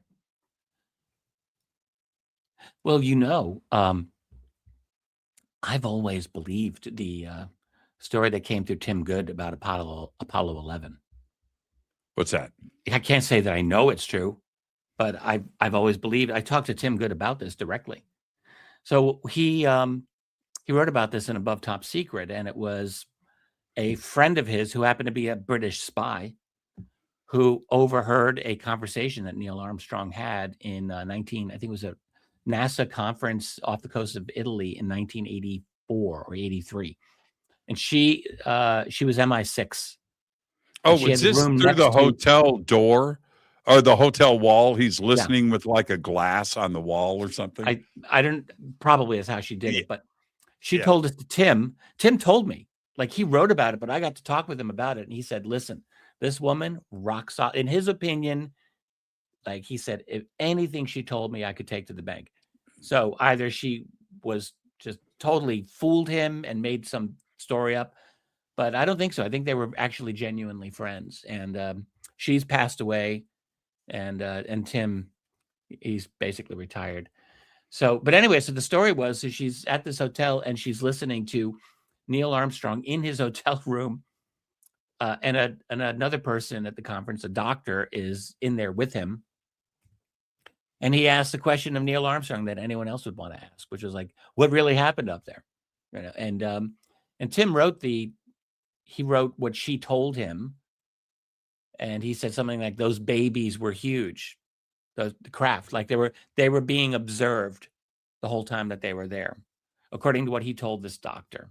Well, I've always believed the story that came through Tim Good about Apollo 11. What's that? I can't say that I know it's true, but I've always believed. I talked to Tim Good about this directly. So he wrote about this in Above Top Secret, and it was a friend of his who happened to be a British spy who overheard a conversation that Neil Armstrong had in I think it was a NASA conference off the coast of Italy in 1984 or 83. And she was MI6. Oh, was this through the hotel door or the hotel wall? He's listening with like a glass on the wall or something. I don't, probably is how she did it, but she told us to Tim. Tim told me, like, he wrote about it, but I got to talk with him about it. And he said, listen, this woman rocks off. In his opinion, like he said, if anything she told me, I could take to the bank. So either she was just totally fooled him and made some story up, but I don't think so. I think they were actually genuinely friends. And she's passed away, and Tim, he's basically retired. So, but anyway, so the story was, so she's at this hotel and she's listening to Neil Armstrong in his hotel room, and another person at the conference, a doctor, is in there with him. And he asked the question of Neil Armstrong that anyone else would want to ask, which was like, what really happened up there? And Tim wrote what she told him. And he said something like, those babies were huge, the craft, like they were being observed the whole time that they were there, according to what he told this doctor,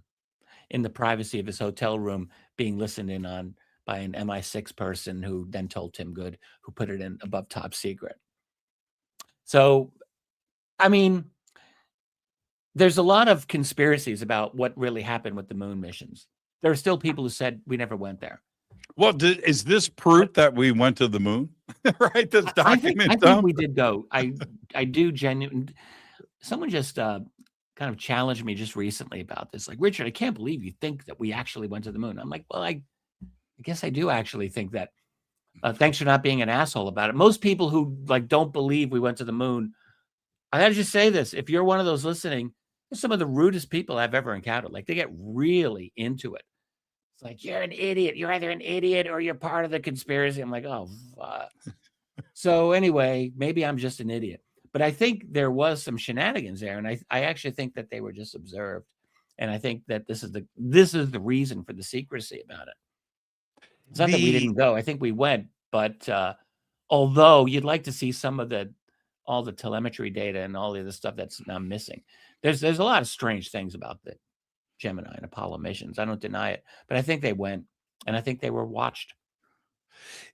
in the privacy of his hotel room, being listened in on by an MI6 person who then told Tim Good, who put it in Above Top Secret. So, I mean, there's a lot of conspiracies about what really happened with the moon missions. There are still people who said we never went there. Well, is this proof that we went to the moon? Right? This document. I think we did go. I do genuinely. Someone just kind of challenged me just recently about this. Like, Richard, I can't believe you think that we actually went to the moon. I'm like, well, I guess I do actually think that. Thanks for not being an asshole about it. Most people who like don't believe we went to the moon, I gotta just say this: if you're one of those listening, they're some of the rudest people I've ever encountered. Like, they get really into it. It's like, you're an idiot. You're either an idiot or you're part of the conspiracy. I'm like, oh, fuck. So anyway, maybe I'm just an idiot. But I think there was some shenanigans there, and I actually think that they were just observed, and I think that this is the reason for the secrecy about it. It's not that we didn't go. I think we went, but although you'd like to see some of all the telemetry data and all the other stuff that's now missing, there's a lot of strange things about the Gemini and Apollo missions. I don't deny it, but I think they went, and I think they were watched.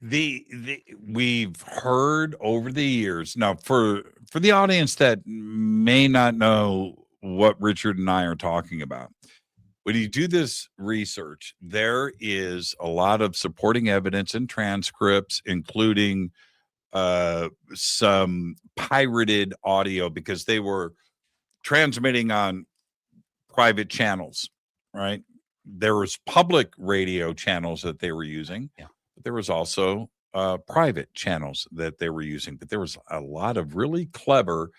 We've heard over the years. Now, for the audience that may not know what Richard and I are talking about, when you do this research, there is a lot of supporting evidence and transcripts, including some pirated audio, because they were transmitting on private channels, right? There was public radio channels that they were using. Yeah. But there was also private channels that they were using. But there was a lot of really clever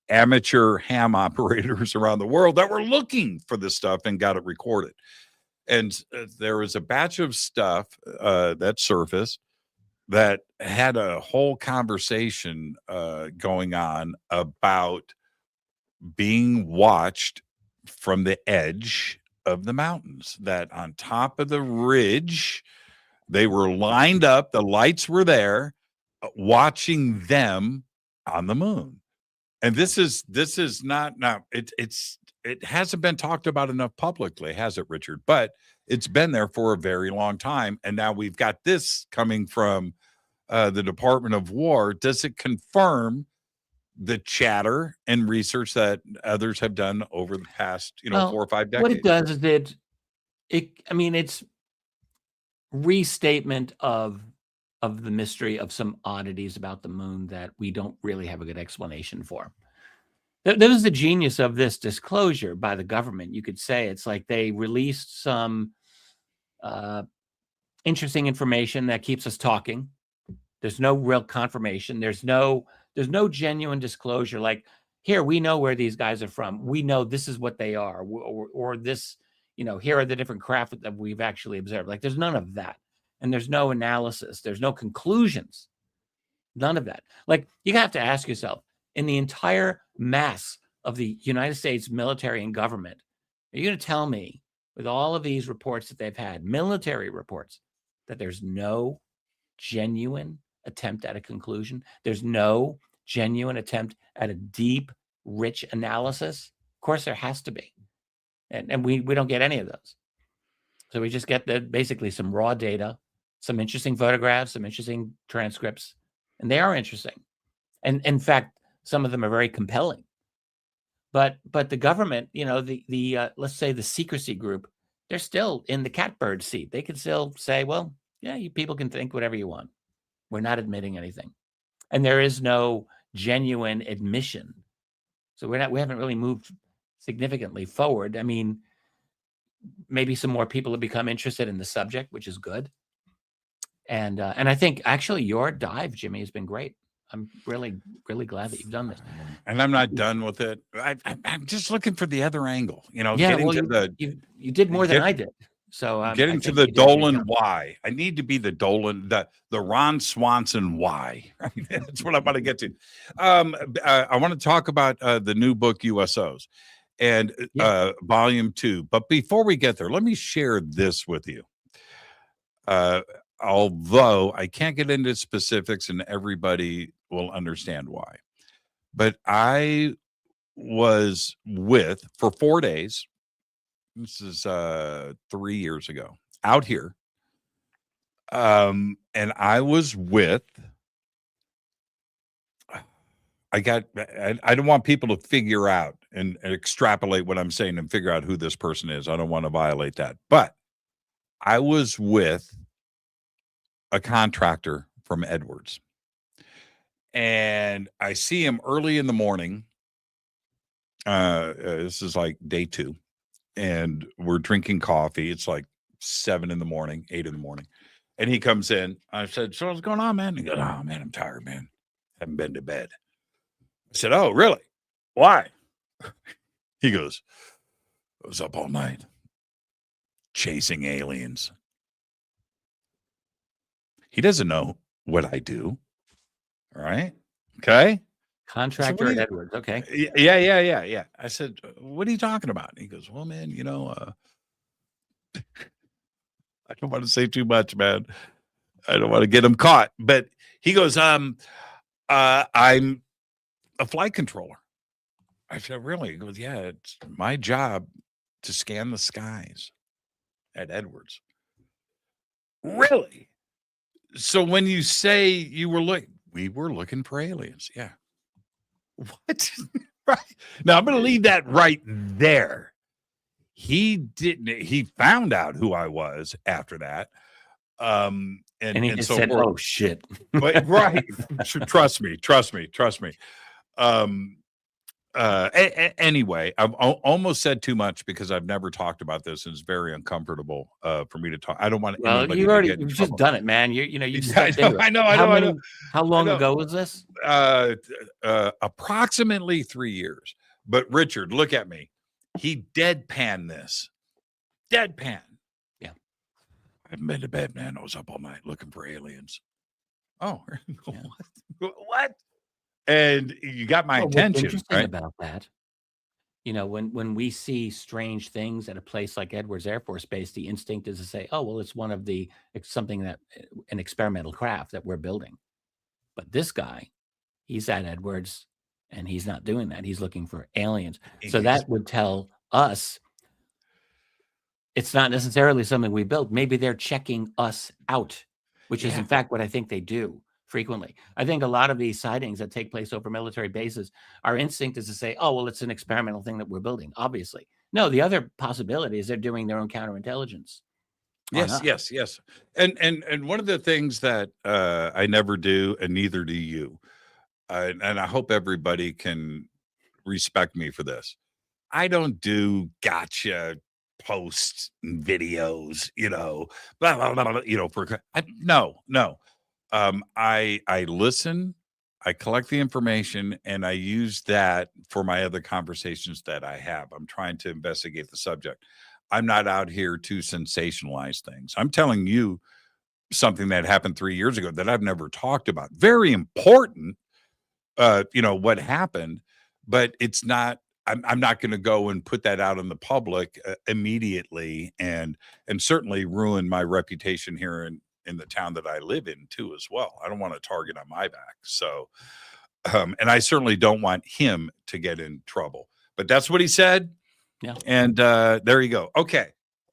amateur ham operators around the world that were looking for this stuff and got it recorded. And there was a batch of stuff that surfaced that had a whole conversation going on about being watched from the edge of the mountains, that on top of the ridge, they were lined up, the lights were there, watching them on the moon. And this is not now. It hasn't been talked about enough publicly, has it, Richard? But it's been there for a very long time, and now we've got this coming from the Department of War. Does it confirm the chatter and research that others have done over the past, 4 or 5 decades? What it does is it's restatement of of the mystery of some oddities about the moon that we don't really have a good explanation for. That was the genius of this disclosure by the government. You could say it's like they released some interesting information that keeps us talking. There's no real confirmation. There's no genuine disclosure. Like, here, we know where these guys are from. We know this is what they are, or this, here are the different craft that we've actually observed. Like, there's none of that. And there's no analysis. There's no conclusions. None of that. Like, you have to ask yourself, in the entire mass of the United States military and government, are you going to tell me, with all of these reports that they've had, military reports, that there's no genuine attempt at a conclusion? There's no genuine attempt at a deep, rich analysis? Of course, there has to be. And we don't get any of those. So we just get basically some raw data, some interesting photographs, some interesting transcripts, and they are interesting. And in fact, some of them are very compelling. But the government, let's say the secrecy group, they're still in the catbird seat. They can still say, well, yeah, you people can think whatever you want. We're not admitting anything. And there is no genuine admission. So we haven't really moved significantly forward. I mean, maybe some more people have become interested in the subject, which is good. And I think actually your dive, Jimmy, has been great. I'm really, really glad that you've done this. And I'm not done with it. I'm just looking for the other angle. Yeah, getting well, to you did more than I did. So getting to the Dolan why. I need to be the Dolan, the Ron Swanson why. That's what I want to get to. I want to talk about the new book USOs and volume 2. But before we get there, let me share this with you. Although I can't get into specifics and everybody will understand why. But I was for 4 days, this is 3 years ago, out here. And I was I don't want people to figure out and extrapolate what I'm saying and figure out who this person is. I don't want to violate that. But I was with a contractor from Edwards. And I see him early in the morning. This is like day 2. And we're drinking coffee. It's like 7 in the morning, 8 in the morning. And he comes in. I said, so what's going on, man? He goes, oh, man, I'm tired, man. Haven't been to bed. I said, oh, really? Why? He goes, I was up all night chasing aliens. He doesn't know what I do. All right. Okay. Contractor at Edwards. Okay. Yeah. I said, what are you talking about? And he goes, well, man, I don't want to say too much, man. I don't want to get him caught. But he goes, I'm a flight controller. I said, really? He goes, yeah, it's my job to scan the skies at Edwards. Really? So when you say we were looking for aliens. Yeah. What? Right. Now I'm going to leave that right there. He found out who I was after that. And he just said, oh shit. But right. Trust me. Anyway, I've almost said too much because I've never talked about this, and it's very uncomfortable for me to talk. I don't want to. Well, you've just done it, man. You I know. How long ago was this? Approximately 3 years. But Richard, look at me. He deadpanned this. Deadpan. Yeah. I haven't been to bed, man. I was up all night looking for aliens. Oh, yeah. What? And you got my attention. What's interesting right? about that, when we see strange things at a place like Edwards Air Force Base, the instinct is to say, oh, well, it's an experimental craft that we're building. But this guy, he's at Edwards and he's not doing that. He's looking for aliens. So that would tell us it's not necessarily something we built. Maybe they're checking us out, which is in fact what I think they do frequently. I think a lot of these sightings that take place over military bases, our instinct is to say, oh, well, it's an experimental thing that we're building, obviously. No, the other possibility is they're doing their own counterintelligence. Yes, us. yes, yes. And one of the things that I never do, and neither do you, and I hope everybody can respect me for this. I don't do gotcha posts and videos, blah blah blah, blah, no, no. I listen, I collect the information, and I use that for my other conversations that I have. I'm trying to investigate the subject. I'm not out here to sensationalize things. I'm telling you something that happened 3 years ago that I've never talked about. Very important, what happened, but it's not. I'm not going to go and put that out in the public immediately, and certainly ruin my reputation here in the town that I live in too as well. I don't want a target on my back. So, and I certainly don't want him to get in trouble. But that's what he said. Yeah. And there you go. Okay.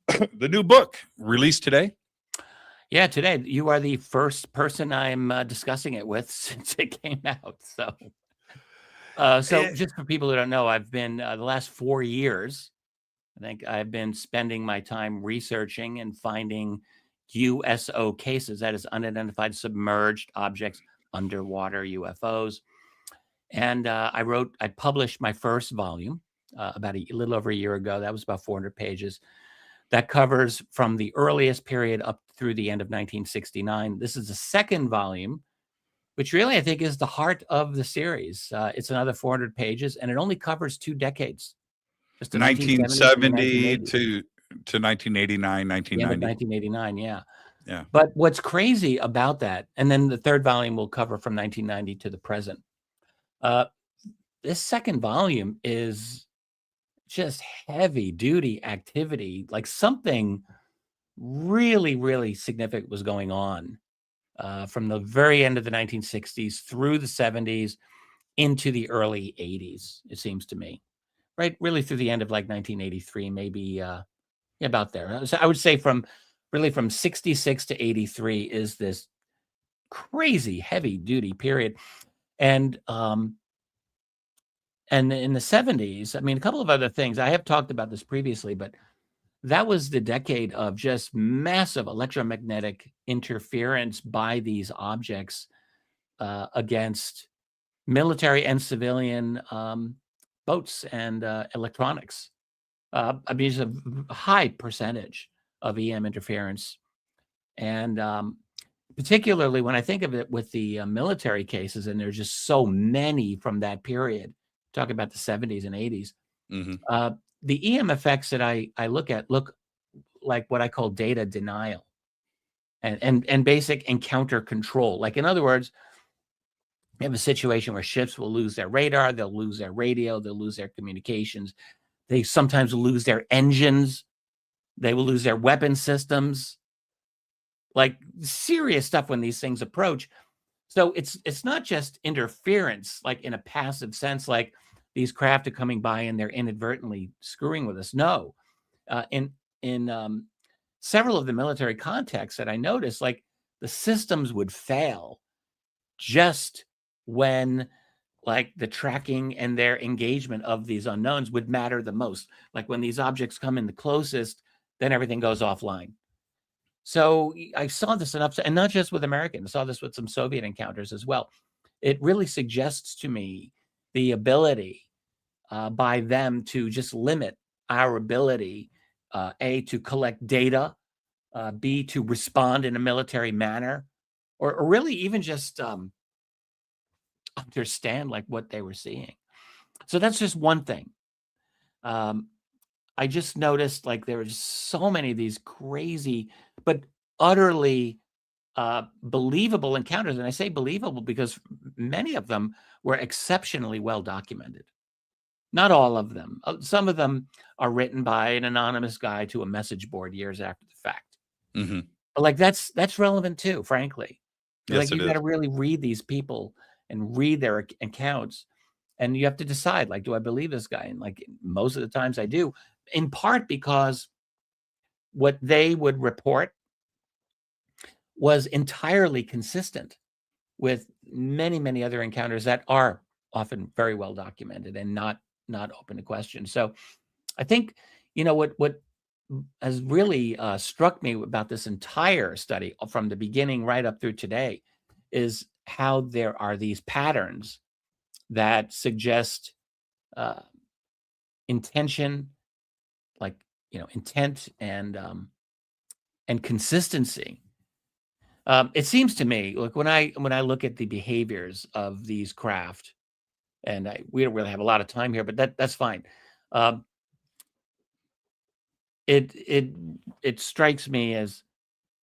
The new book released today. Yeah, today you are the first person I'm discussing it with since it came out. So just for people who don't know, I've been the last 4 years, I think I've been spending my time researching and finding USO cases, that is unidentified submerged objects, underwater UFOs. And I published my first volume about a little over a year ago. That was about 400 pages. That covers from the earliest period up through the end of 1969. This is the second volume, which really I think is the heart of the series. It's another 400 pages, and it only covers 2 decades. Just 1970 to 1989, 1990. 1989, yeah. Yeah. But what's crazy about that, and then the third volume will cover from 1990 to the present. This second volume is just heavy duty activity, like something really, really significant was going on from the very end of the 1960s through the 70s into the early 80s, it seems to me, right? Really through the end of like 1983, maybe about there. So I would say from 66 to 83 is this crazy heavy duty period. And in the 70s, I mean, a couple of other things. I have talked about this previously, but that was the decade of just massive electromagnetic interference by these objects against military and civilian boats and electronics. I mean, it's a high percentage of EM interference. And particularly when I think of it with the military cases, and there's just so many from that period, talk about the 70s and 80s. Mm-hmm. The EM effects that I look like what I call data denial and basic encounter control. Like, in other words, you have a situation where ships will lose their radar, they'll lose their radio, they'll lose their communications. They sometimes lose their engines. They will lose their weapon systems. Like, serious stuff when these things approach. So it's not just interference, like in a passive sense, like these craft are coming by and they're inadvertently screwing with us. No, in several of the military contexts that I noticed, like the systems would fail just when like the tracking and their engagement of these unknowns would matter the most. Like when these objects come in the closest, then everything goes offline. So I saw this enough, and not just with Americans, I saw this with some Soviet encounters as well. It really suggests to me the ability by them to just limit our ability, A, to collect data, B, to respond in a military manner, or really even just understand like what they were seeing. So that's just one thing. I just noticed like there were just so many of these crazy, but utterly believable encounters. And I say believable because many of them were exceptionally well documented. Not all of them. Some of them are written by an anonymous guy to a message board years after the fact. Mm-hmm. But like that's relevant too, frankly. Yes, Like you got to really read these people and read their accounts, and you have to decide, like, do I believe this guy? And like most of the times I do, in part because what they would report was entirely consistent with many, many other encounters that are often very well documented and not open to question. So I think, what has really struck me about this entire study from the beginning right up through today is how there are these patterns that suggest intention, like, intent and consistency. It seems to me, like, when I look at the behaviors of these craft, and we don't really have a lot of time here, but that's fine. Um, it strikes me as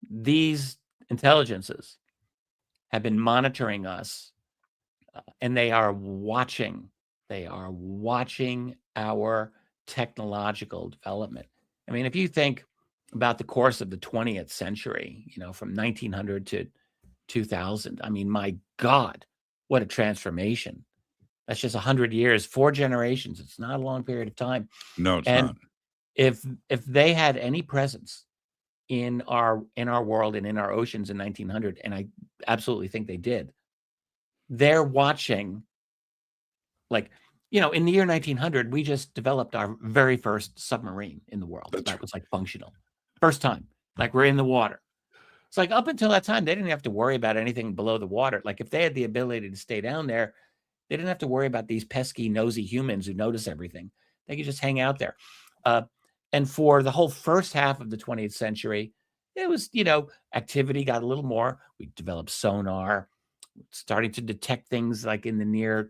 these intelligences have been monitoring us, and they are watching. They are watching our technological development. I mean, if you think about the course of the 20th century, from 1900 to 2000, I mean, my God, what a transformation. That's just 100 years, 4 generations. It's not a long period of time. No, it's And not. if they had any presence in our world and in our oceans in 1900, and I absolutely think they did, they're watching, like, in the year 1900, we just developed our very first submarine in the world. That was like functional. First time, like, we're in the water. It's like, up until that time, they didn't have to worry about anything below the water. Like, if they had the ability to stay down there, they didn't have to worry about these pesky, nosy humans who notice everything. They could just hang out there. And for the whole first half of the 20th century, it was, activity got a little more. We developed sonar, starting to detect things like in the near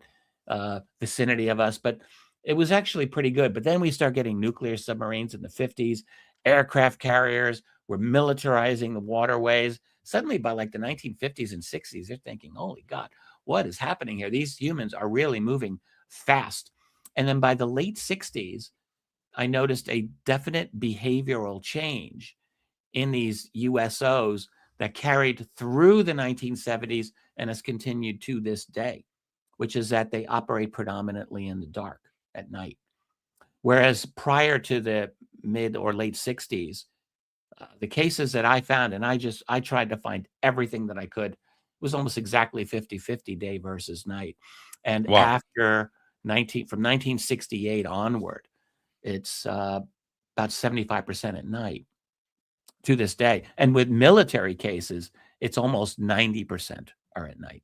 vicinity of us, but it was actually pretty good. But then we start getting nuclear submarines in the 50s, aircraft carriers, we're militarizing the waterways. Suddenly, by like the 1950s and 60s, they're thinking, holy God, what is happening here? These humans are really moving fast. And then by the late 60s, I noticed a definite behavioral change in these USOs that carried through the 1970s and has continued to this day, which is that they operate predominantly in the dark at night. Whereas prior to the mid or late 60s, the cases that I found, and I tried to find everything that I could, it was almost exactly 50-50 day versus night. And Wow. after from 1968 onward, it's about 75% at night to this day. And with military cases, it's almost 90% are at night.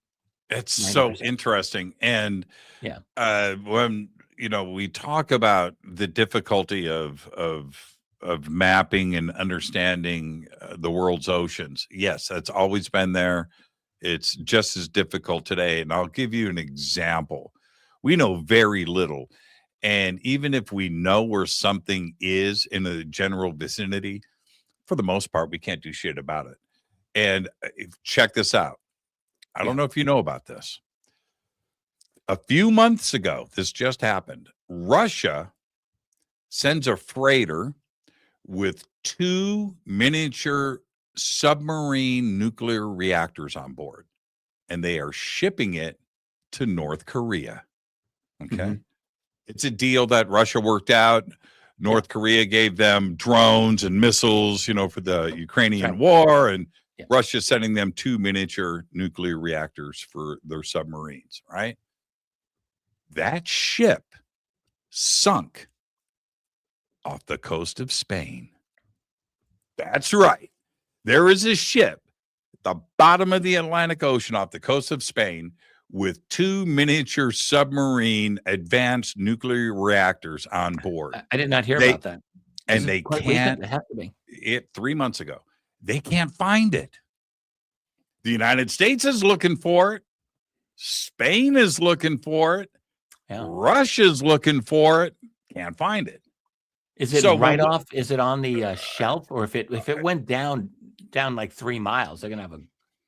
It's so 90%. interesting. And Yeah. when we talk about the difficulty of mapping and understanding the world's oceans, yes, that's always been there. It's just as difficult today. And I'll give you an example. We know very little. And even if we know where something is in the general vicinity, for the most part, we can't do shit about it. And check this out. I don't know if you know about this. A few months ago, this just happened. Russia sends a freighter with 2 miniature submarine nuclear reactors on board, and they are shipping it to North Korea. Okay. Mm-hmm. It's a deal that Russia worked out. North Korea gave them drones and missiles, for the Ukrainian war, and Russia sending them 2 miniature nuclear reactors for their submarines, right? That ship sunk off the coast of Spain. That's right. There is a ship at the bottom of the Atlantic Ocean off the coast of Spain with 2 miniature submarine advanced nuclear reactors on board. I did not hear about that. And they can't. It have to be. 3 months ago. They can't find it. The United States is looking for it. Spain is looking for it. Yeah. Russia's looking for it. Can't find it. Is it off? Is it on the shelf, or if it went down like 3 miles, they're gonna have a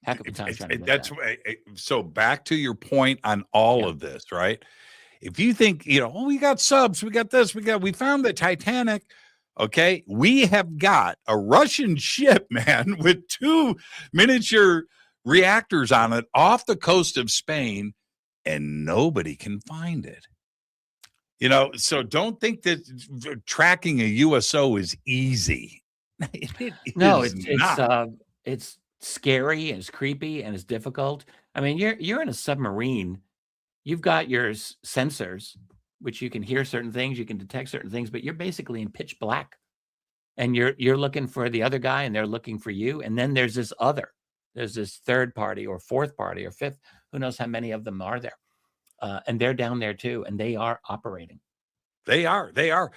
heck of a time trying to get that's that. So back to your point on all of this, right? If you think, we got subs, we got this, we found the Titanic. Okay, we have got a Russian ship, man, with 2 miniature reactors on it off the coast of Spain, and nobody can find it. So don't think that tracking a USO is easy. No, it's scary and it's creepy and it's difficult. I mean, you're in a submarine. You've got your sensors, which you can hear certain things, you can detect certain things, but you're basically in pitch black. and you're looking for the other guy, and they're looking for you, and then there's this third party or fourth party or fifth, who knows how many of them are there, and they're down there too, and they are operating. They are. Yeah.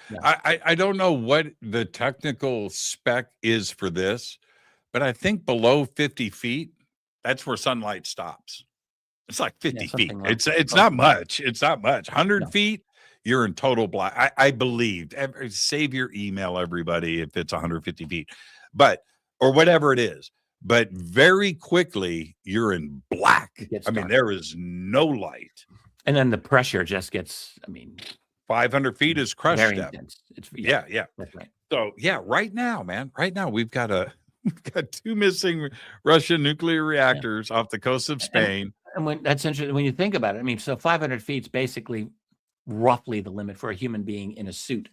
I don't know what the technical spec is for this, but I think below 50 feet, that's where sunlight stops. It's like 50 feet. It's not much. It's not much. 100 feet, you're in total black. I believed. Save your email, everybody, if it's 150 feet, or whatever it is. But very quickly, you're in black. I mean, there is no light. And then the pressure just gets, 500 feet is crushed very depth. intense. Yeah. That's right. So right now, man, we've got 2 missing Russian nuclear reactors off the coast of Spain. And when that's interesting, when you think about it, so 500 feet is basically roughly the limit for a human being in a suit.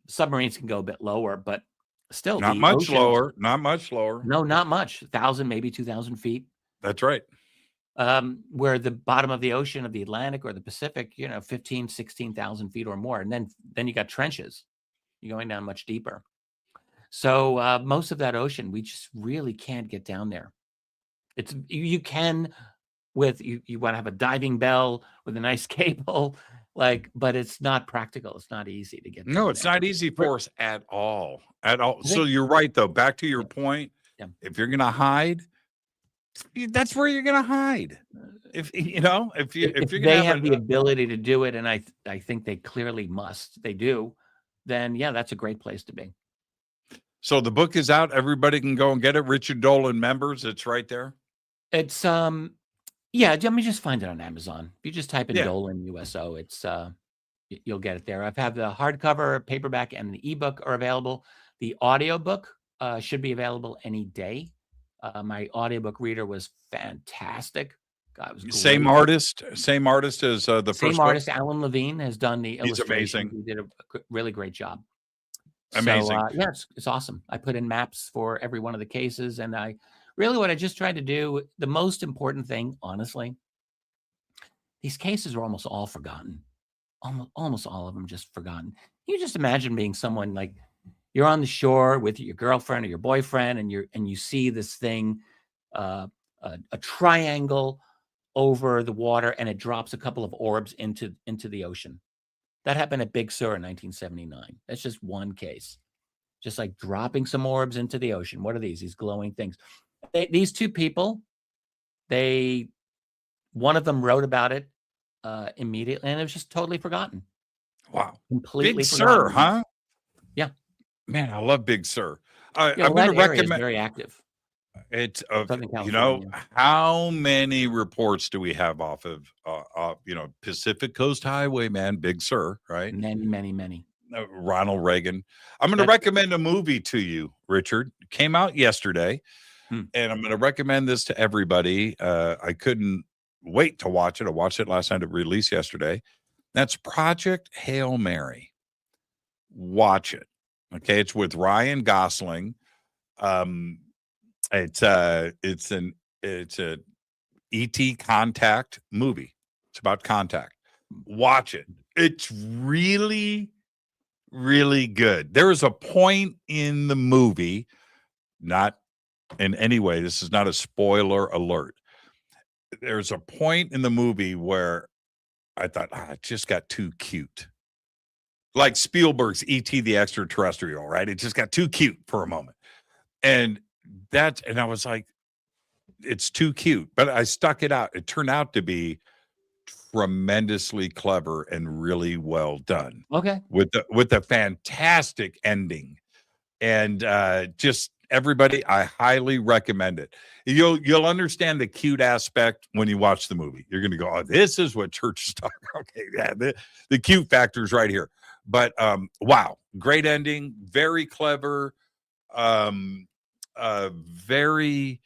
Submarines can go a bit lower, but still not much lower. No, not much. 1,000, maybe 2,000 feet. That's right. Where the bottom of the ocean of the Atlantic or the Pacific, 15, 16,000 feet or more. And then you got trenches. You're going down much deeper. So most of that ocean, we just really can't get down there. You can with you want to have a diving bell with a nice cable, but it's not practical. It's not easy to get. No, it's not easy for us at all. So you're right, though. Back to your point. Yeah. If you're gonna hide, that's where you're gonna hide. If you're they have the ability to do it, and I think they clearly must. They do. Then that's a great place to be. So the book is out. Everybody can go and get it. Richard Dolan members. It's right there. It's let me just find it on Amazon. If you just type in Dolan USO, it's you'll get it there. I've had the hardcover, paperback, and the ebook are available. The audiobook should be available any day. My audiobook reader was fantastic. God, it was great. Same artist as the first same book? artist. Alan Levine has done the illustration. He's amazing. He did a really great job. Amazing. So, it's awesome. I put in maps for every one of the cases, and what I just tried to do, the most important thing, honestly, these cases are almost all forgotten. Almost all of them just forgotten. You just imagine being someone like you're on the shore with your girlfriend or your boyfriend, and you see this thing, a triangle over the water, and it drops a couple of orbs into the ocean. That happened at Big Sur in 1979. That's just one case. Just like dropping some orbs into the ocean. What are these? These glowing things. These two people, one of them wrote about it immediately, and it was just totally forgotten. Wow. Completely Big forgotten. Sur, huh? Yeah. Man, I love Big Sur. I'm that going to area recommend. is very active. It's Southern California. how many reports do we have off of Pacific Coast Highway, man? Big Sur, right? Many. Ronald Reagan. I'm going to recommend a movie to you, Richard. It came out yesterday, and I'm going to recommend this to everybody. I couldn't wait to watch it. I watched it last night. It released yesterday. That's Project Hail Mary. Watch it. Okay, it's with Ryan Gosling. It's an ET contact movie. It's about contact. Watch it. It's really, really good. There is a point in the movie, not in any way, this is not a spoiler alert. There's a point in the movie where I thought, it just got too cute. Like Spielberg's E.T. the Extraterrestrial, right? It just got too cute for a moment. And I was like, it's too cute. But I stuck it out. It turned out to be tremendously clever and really well done. Okay. With a fantastic ending. And just everybody, I highly recommend it. You'll understand the cute aspect when you watch the movie. You're going to go, oh, this is what church is talking about. Okay, yeah, the cute factor is right here. But wow, great ending, very clever, very,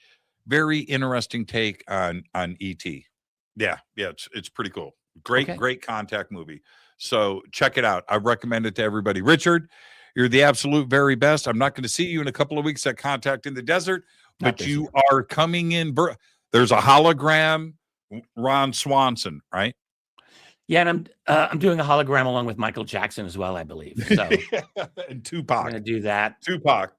very interesting take on ET. Yeah, it's pretty cool. Great contact movie. So check it out. I recommend it to everybody. Richard, you're the absolute very best. I'm not going to see you in a couple of weeks at Contact in the Desert, but you are coming in. There's a hologram, Ron Swanson, right? Yeah, and I'm doing a hologram along with Michael Jackson as well, I believe. So and Tupac. I'm gonna do that. Tupac.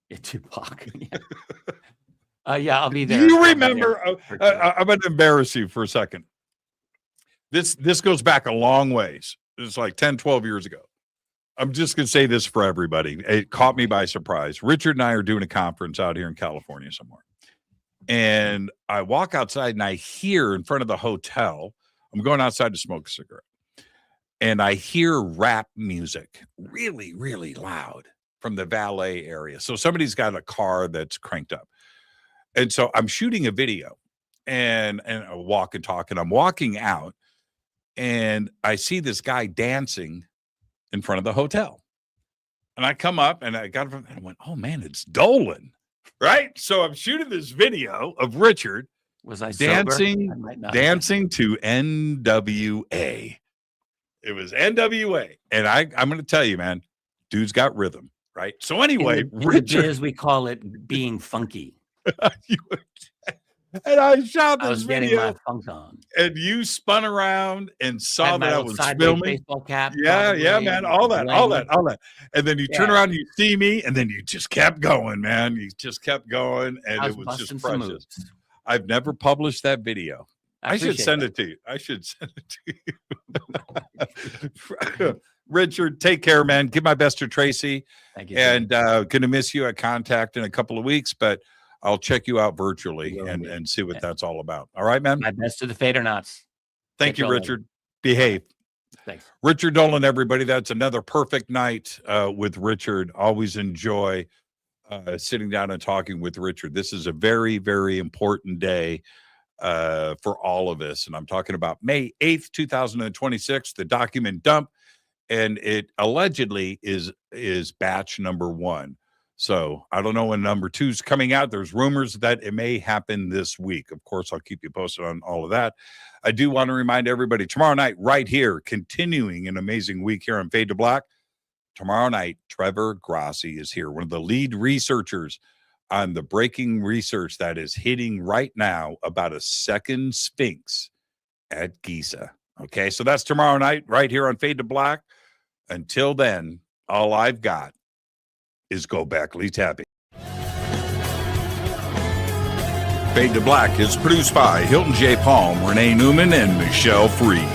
Yeah, Tupac. Yeah. Yeah, I'll be Do there. you remember? I'm going to embarrass you for a second. This goes back a long ways. It's like 10, 12 years ago. I'm just going to say this for everybody. It caught me by surprise. Richard and I are doing a conference out here in California somewhere. And I walk outside and I hear in front of the hotel, I'm going outside to smoke a cigarette. And I hear rap music really, really loud from the valet area. So somebody's got a car that's cranked up. And so I'm shooting a video and I walk and talk, and I'm walking out and I see this guy dancing in front of the hotel. And I come up and I got him and I went, oh man, it's Dolan. Right. So I'm shooting this video of Richard dancing to NWA. It was NWA. And I'm going to tell you, man, dude's got rhythm. Right. So anyway, Richard, as we call it, being funky. And I shot this I was video, getting my funk on, and you spun around and saw that I was sideways filming. Baseball cap, Yeah, man, all that. And then you turn around and you see me, and then you just kept going, man. You just kept going, and it was just precious. I've never published that video. I should send it to you. I should send it to you. Richard, take care, man. Give my best to Tracy. Thank you. And going to miss you at Contact in a couple of weeks, but I'll check you out virtually and see what that's all about. All right, man? My best to the Fader Knots. Thank you, Richard. Behave. Thanks. Richard Dolan, everybody. That's another perfect night with Richard. Always enjoy sitting down and talking with Richard. This is a very, very important day for all of us. And I'm talking about May 8th, 2026, the document dump. And it allegedly is batch number 1. So I don't know when number 2 is coming out. There's rumors that it may happen this week. Of course, I'll keep you posted on all of that. I do want to remind everybody tomorrow night, right here, continuing an amazing week here on Fade to Black. Tomorrow night, Trevor Grassi is here, one of the lead researchers on the breaking research that is hitting right now about a second Sphinx at Giza. Okay, so that's tomorrow night, right here on Fade to Black. Until then, all I've got is go back, Lee Tappy. Fade to Black is produced by Hilton J. Palm, Renee Newman, and Michelle Freed.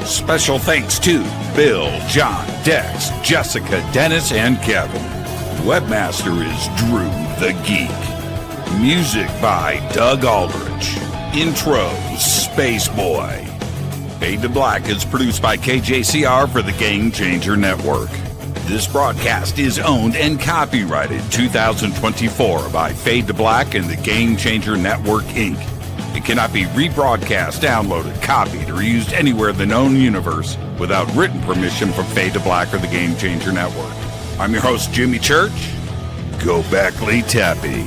Special thanks to Bill, John, Dex, Jessica, Dennis, and Kevin. Webmaster is Drew the Geek. Music by Doug Aldrich. Intro, Space Boy. Fade to Black is produced by KJCR for the Game Changer Network. This broadcast is owned and copyrighted 2024 by Fade to Black and the Game Changer Network, Inc. It cannot be rebroadcast, downloaded, copied, or used anywhere in the known universe without written permission from Fade to Black or the Game Changer Network. I'm your host, Jimmy Church. Go back, Lee Tappy.